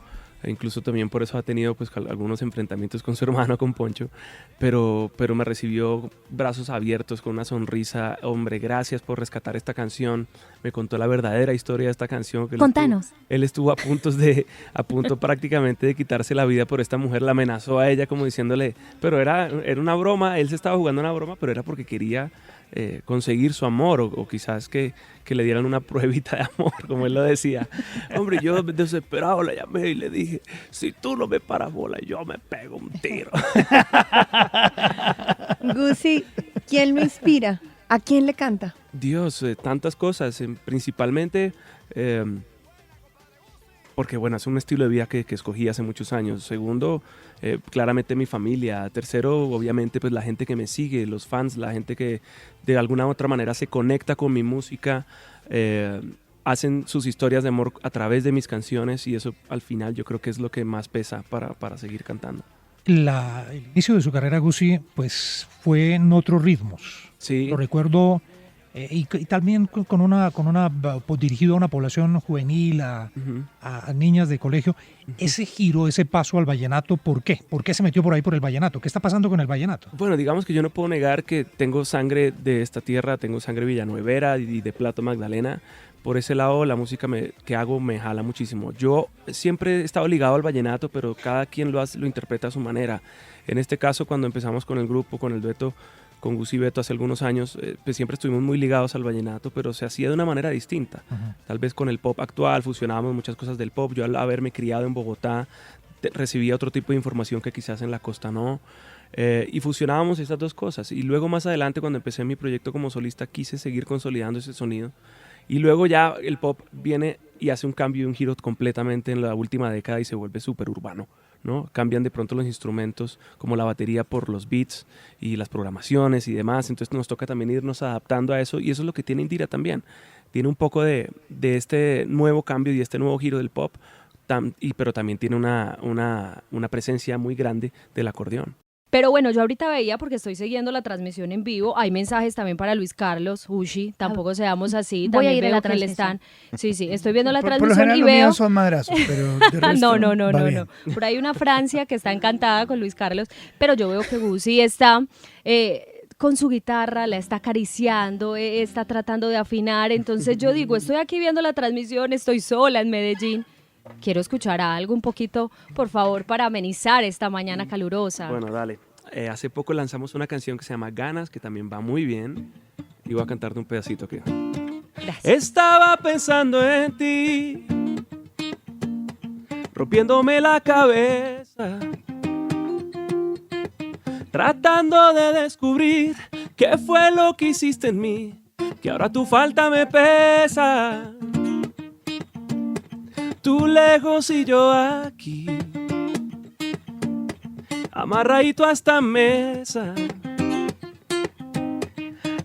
Incluso también por eso ha tenido pues algunos enfrentamientos con su hermano, con Poncho, pero me recibió brazos abiertos, con una sonrisa. Hombre, gracias por rescatar esta canción. Me contó la verdadera historia de esta canción. Que Contanos. Él estuvo a punto prácticamente de quitarse la vida por esta mujer. La amenazó a ella como diciéndole, pero era una broma, él se estaba jugando una broma, pero era porque quería conseguir su amor o quizás que le dieran una pruebita de amor, como él lo decía. Hombre, yo desesperado la llamé y le dije, si tú no me paras bola, yo me pego un tiro. Gusi, ¿quién lo inspira? ¿A quién le canta? Dios, tantas cosas, principalmente porque bueno, es un estilo de vida que escogí hace muchos años. Segundo, claramente mi familia. Tercero, obviamente pues la gente que me sigue, los fans, la gente que de alguna u otra manera se conecta con mi música, hacen sus historias de amor a través de mis canciones y eso al final yo creo que es lo que más pesa para seguir cantando. El inicio de su carrera, Gusi, pues fue en otros ritmos. Sí. Lo recuerdo y también dirigido a una población juvenil, a niñas de colegio. Ese giro, ese paso al vallenato, ¿por qué? ¿Por qué se metió por ahí por el vallenato? ¿Qué está pasando con el vallenato? Bueno, digamos que yo no puedo negar que tengo sangre de esta tierra, tengo sangre villanuevera y de Plato Magdalena. Por ese lado, la música que hago me jala muchísimo. Yo siempre he estado ligado al vallenato, pero cada quien lo interpreta a su manera. En este caso, cuando empezamos con el grupo, con el dueto, con Gusi y Beto hace algunos años, pues siempre estuvimos muy ligados al vallenato, pero se hacía de una manera distinta. Tal vez con el pop actual fusionábamos muchas cosas del pop. Yo al haberme criado en Bogotá, recibía otro tipo de información que quizás en la costa no. Y fusionábamos estas dos cosas. Y luego más adelante, cuando empecé mi proyecto como solista, quise seguir consolidando ese sonido. Y luego ya el pop viene y hace un cambio y un giro completamente en la última década y se vuelve súper urbano, ¿no? Cambian de pronto los instrumentos como la batería por los beats y las programaciones y demás. Entonces nos toca también irnos adaptando a eso y eso es lo que tiene Indira también. Tiene un poco de este nuevo cambio y este nuevo giro del pop, pero también tiene una presencia muy grande del acordeón. Pero bueno, yo ahorita veía, porque estoy siguiendo la transmisión en vivo, hay mensajes también para Luis Carlos, Ushi, tampoco seamos así. Voy a también ir a veo la que le están. Sí, estoy viendo la Por lo transmisión general y los veo. míos son madrazos, pero de resto No. Por ahí una Francia que está encantada con Luis Carlos, pero yo veo que Gusi está con su guitarra, la está acariciando, está tratando de afinar. Entonces yo digo, estoy aquí viendo la transmisión, estoy sola en Medellín. Quiero escuchar algo un poquito, por favor, para amenizar esta mañana calurosa. Bueno, dale. Hace poco lanzamos una canción que se llama Ganas, que también va muy bien. Y voy a cantarte un pedacito aquí. Gracias. Estaba pensando en ti, rompiéndome la cabeza, tratando de descubrir qué fue lo que hiciste en mí, que ahora tu falta me pesa. Tú lejos y yo aquí, amarradito a esta mesa.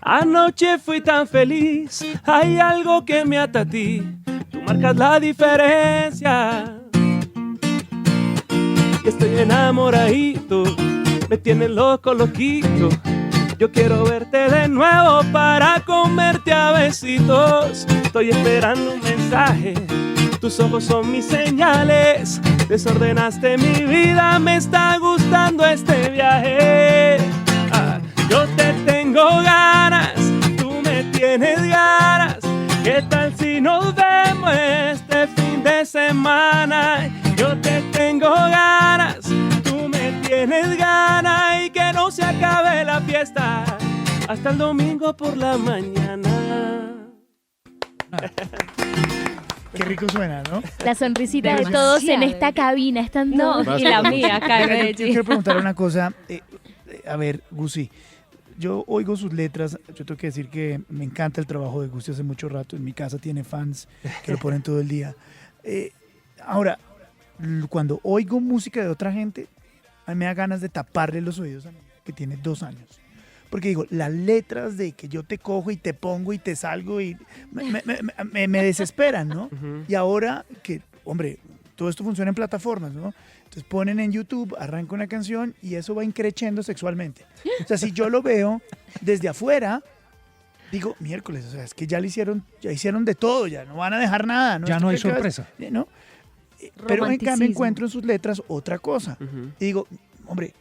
Anoche fui tan feliz, hay algo que me ata a ti, tú marcas la diferencia. Y estoy enamoradito, me tienes loco, loquito. Yo quiero verte de nuevo para comerte a besitos. Estoy esperando un mensaje, tus ojos son mis señales. Desordenaste mi vida, me está gustando este viaje. Yo te tengo ganas, tú me tienes ganas. ¿Qué tal si nos vemos este fin de semana? Yo te tengo ganas, tú me tienes ganas. Y que no se acabe la fiesta hasta el domingo por la mañana. Qué rico suena, ¿no? La sonrisita de todos en esta cabina están todos. Y la mía acá en Medellín. Yo quiero preguntar una cosa. A ver, Gusi, yo oigo sus letras. Yo tengo que decir que me encanta el trabajo de Gusi hace mucho rato. En mi casa tiene fans que lo ponen todo el día. Ahora, cuando oigo música de otra gente, a mí me da ganas de taparle los oídos a mi hija, que tiene 2 años. Porque digo, las letras de que yo te cojo y te pongo y te salgo y me desesperan, ¿no? Y ahora que, hombre, todo esto funciona en plataformas, ¿no? Entonces ponen en YouTube, arranca una canción y eso va increciendo sexualmente. O sea, si yo lo veo desde afuera, digo, miércoles, o sea, es que ya hicieron de todo, ya no van a dejar nada, ¿no? Ya no hay sorpresa. ¿No? Pero en cambio encuentro en sus letras otra cosa. Y digo, hombre,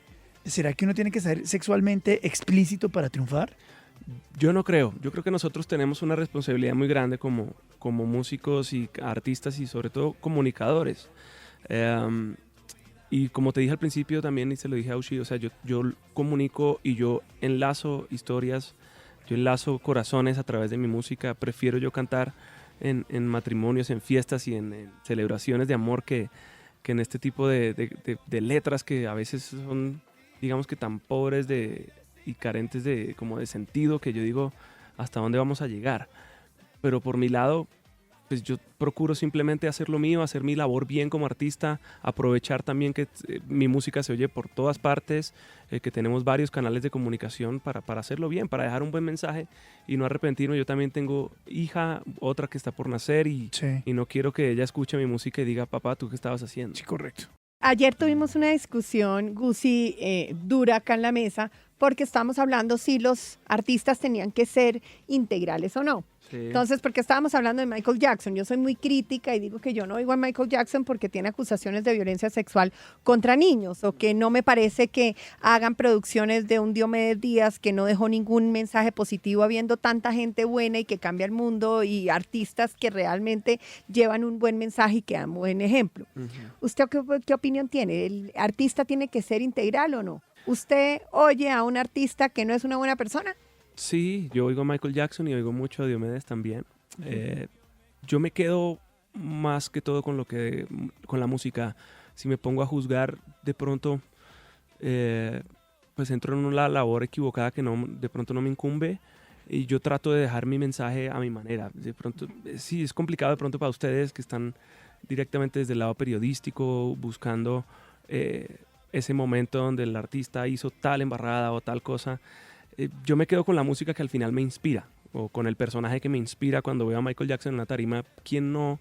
¿será que uno tiene que ser sexualmente explícito para triunfar? Yo no creo. Yo creo que nosotros tenemos una responsabilidad muy grande como músicos y artistas y sobre todo comunicadores. Y como te dije al principio también, y se lo dije a Ushi, o sea, yo comunico y yo enlazo historias yo enlazo corazones a través de mi música. Prefiero yo cantar en matrimonios, en fiestas y en celebraciones de amor que en este tipo de letras que a veces son, digamos que tan pobres y carentes de sentido, que yo digo, ¿hasta dónde vamos a llegar? Pero por mi lado, pues yo procuro simplemente hacer lo mío, hacer mi labor bien como artista, aprovechar también que mi música se oye por todas partes, que tenemos varios canales de comunicación para hacerlo bien, para dejar un buen mensaje y no arrepentirme. Yo también tengo hija, otra que está por nacer y no quiero que ella escuche mi música y diga, papá, ¿tú qué estabas haciendo? Sí, correcto. Ayer tuvimos una discusión, Guzzi, dura acá en la mesa, porque estábamos hablando si los artistas tenían que ser integrales o no. Sí. Entonces, porque estábamos hablando de Michael Jackson, yo soy muy crítica y digo que yo no oigo a Michael Jackson porque tiene acusaciones de violencia sexual contra niños, o que no me parece que hagan producciones de un Diomedes Díaz que no dejó ningún mensaje positivo, habiendo tanta gente buena y que cambia el mundo, y artistas que realmente llevan un buen mensaje y que dan buen ejemplo. ¿Usted qué opinión tiene? ¿El artista tiene que ser integral o no? ¿Usted oye a un artista que no es una buena persona? Sí, yo oigo a Michael Jackson y oigo mucho a Diomedes también. Yo me quedo más que todo con la música. Si me pongo a juzgar, de pronto, pues entro en una labor equivocada que de pronto no me incumbe, y yo trato de dejar mi mensaje a mi manera. De pronto, sí, es complicado de pronto para ustedes que están directamente desde el lado periodístico buscando ese momento donde el artista hizo tal embarrada o tal cosa. Yo me quedo con la música que al final me inspira, o con el personaje que me inspira. Cuando veo a Michael Jackson en una tarima, ¿quién no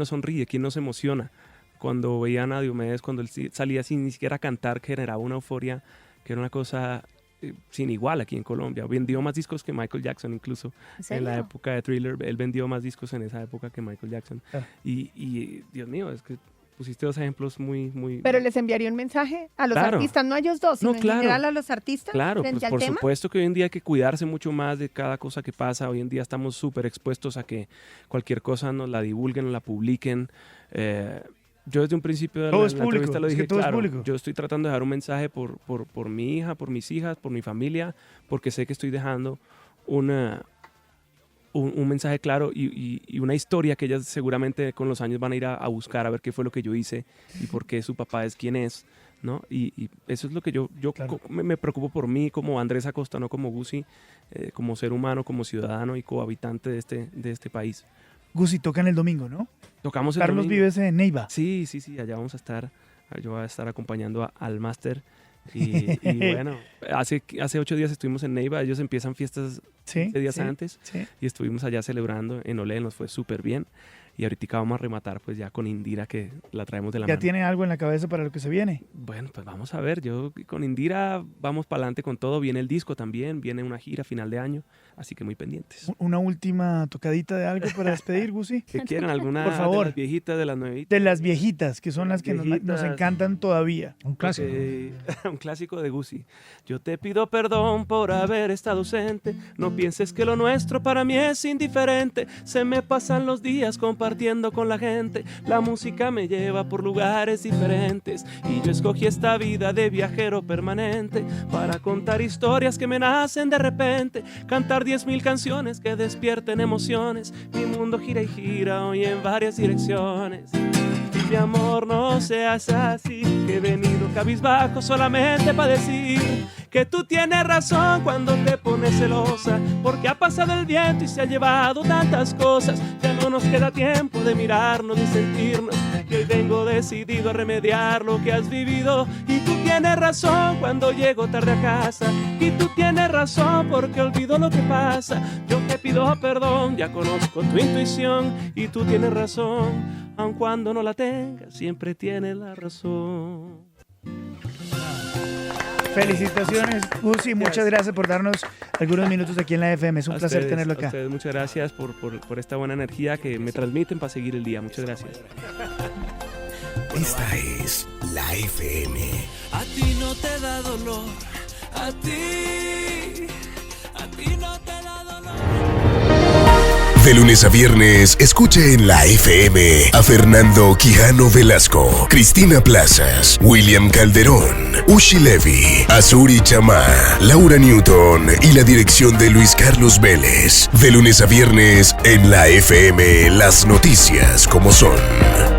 sonríe? ¿Quién no se emociona? Cuando veían a Diomedes, cuando él salía sin ni siquiera cantar, que generaba una euforia, que era una cosa sin igual aquí en Colombia. Vendió más discos que Michael Jackson, incluso en la época de Thriller. Él vendió más discos en esa época que Michael Jackson. Y Dios mío, es que pusiste dos ejemplos muy... Pero les enviaría un mensaje a los artistas, no a ellos dos, sino en general a los artistas. Claro, pues por supuesto que hoy en día hay que cuidarse mucho más de cada cosa que pasa. Hoy en día estamos súper expuestos a que cualquier cosa nos la divulguen, nos la publiquen. Yo desde un principio de la entrevista lo dije, claro, yo estoy tratando de dejar un mensaje por mi hija, por mis hijas, por mi familia, porque sé que estoy dejando un mensaje claro y una historia que ellas seguramente con los años van a ir a buscar, a ver qué fue lo que yo hice y por qué su papá es quien es, ¿no? Y eso es lo que yo claro, me preocupo por mí como Andrés Acosta, no como Guzzi, como ser humano, como ciudadano y cohabitante de este país. Guzzi, tocan el domingo, ¿no? Tocamos el Carlos domingo. Vives en Neiva. Sí, allá vamos a estar. Yo voy a estar acompañando al máster. Y bueno, hace 8 días estuvimos en Neiva. Ellos empiezan fiestas 15 días antes y estuvimos allá celebrando en Olé, nos fue súper bien. Y ahorita vamos a rematar pues ya con Indira, que la traemos de la mano. ¿Ya tiene algo en la cabeza para lo que se viene? Bueno, pues vamos a ver. Yo con Indira vamos para adelante con todo. Viene el disco también, viene una gira final de año, así que muy pendientes. ¿Una última tocadita de algo para despedir, Guzzi? ¿Qué quieren? ¿Alguna por favor, de las viejitas, de las nuevitas? De las viejitas, que son las que nos encantan todavía. Un clásico. Un clásico de Guzzi. Yo te pido perdón por haber estado ausente. No pienses que lo nuestro para mí es indiferente. Se me pasan los días compartiendo con la gente. La música me lleva por lugares diferentes y yo escogí esta vida de viajero permanente para contar historias que me nacen de repente, cantar 10,000 canciones que despierten emociones. Mi mundo gira y gira hoy en varias direcciones. Mi amor, no seas así, que he venido cabizbajo solamente para decir que tú tienes razón cuando te pones celosa, porque ha pasado el viento y se ha llevado tantas cosas. Ya no nos queda tiempo de mirarnos ni sentirnos, y hoy vengo decidido a remediar lo que has vivido. Y tú tienes razón cuando llego tarde a casa, y tú tienes razón porque olvido lo que pasa. Yo te pido perdón, ya conozco tu intuición, y tú tienes razón, aun cuando no la tengas, siempre tienes la razón. Felicitaciones, Guzzi, muchas gracias por darnos algunos minutos aquí en la FM, es un placer tenerlo acá. A ustedes, muchas gracias por esta buena energía que me transmiten para seguir el día, muchas gracias. Esta es la FM. A ti no te da dolor, a ti no te da dolor. De lunes a viernes, escuche en la FM a Fernando Quijano Velasco, Cristina Plazas, William Calderón, Ushi Levy, Azuri Chamá, Laura Newton y la dirección de Luis Carlos Vélez. De lunes a viernes en la FM, las noticias como son.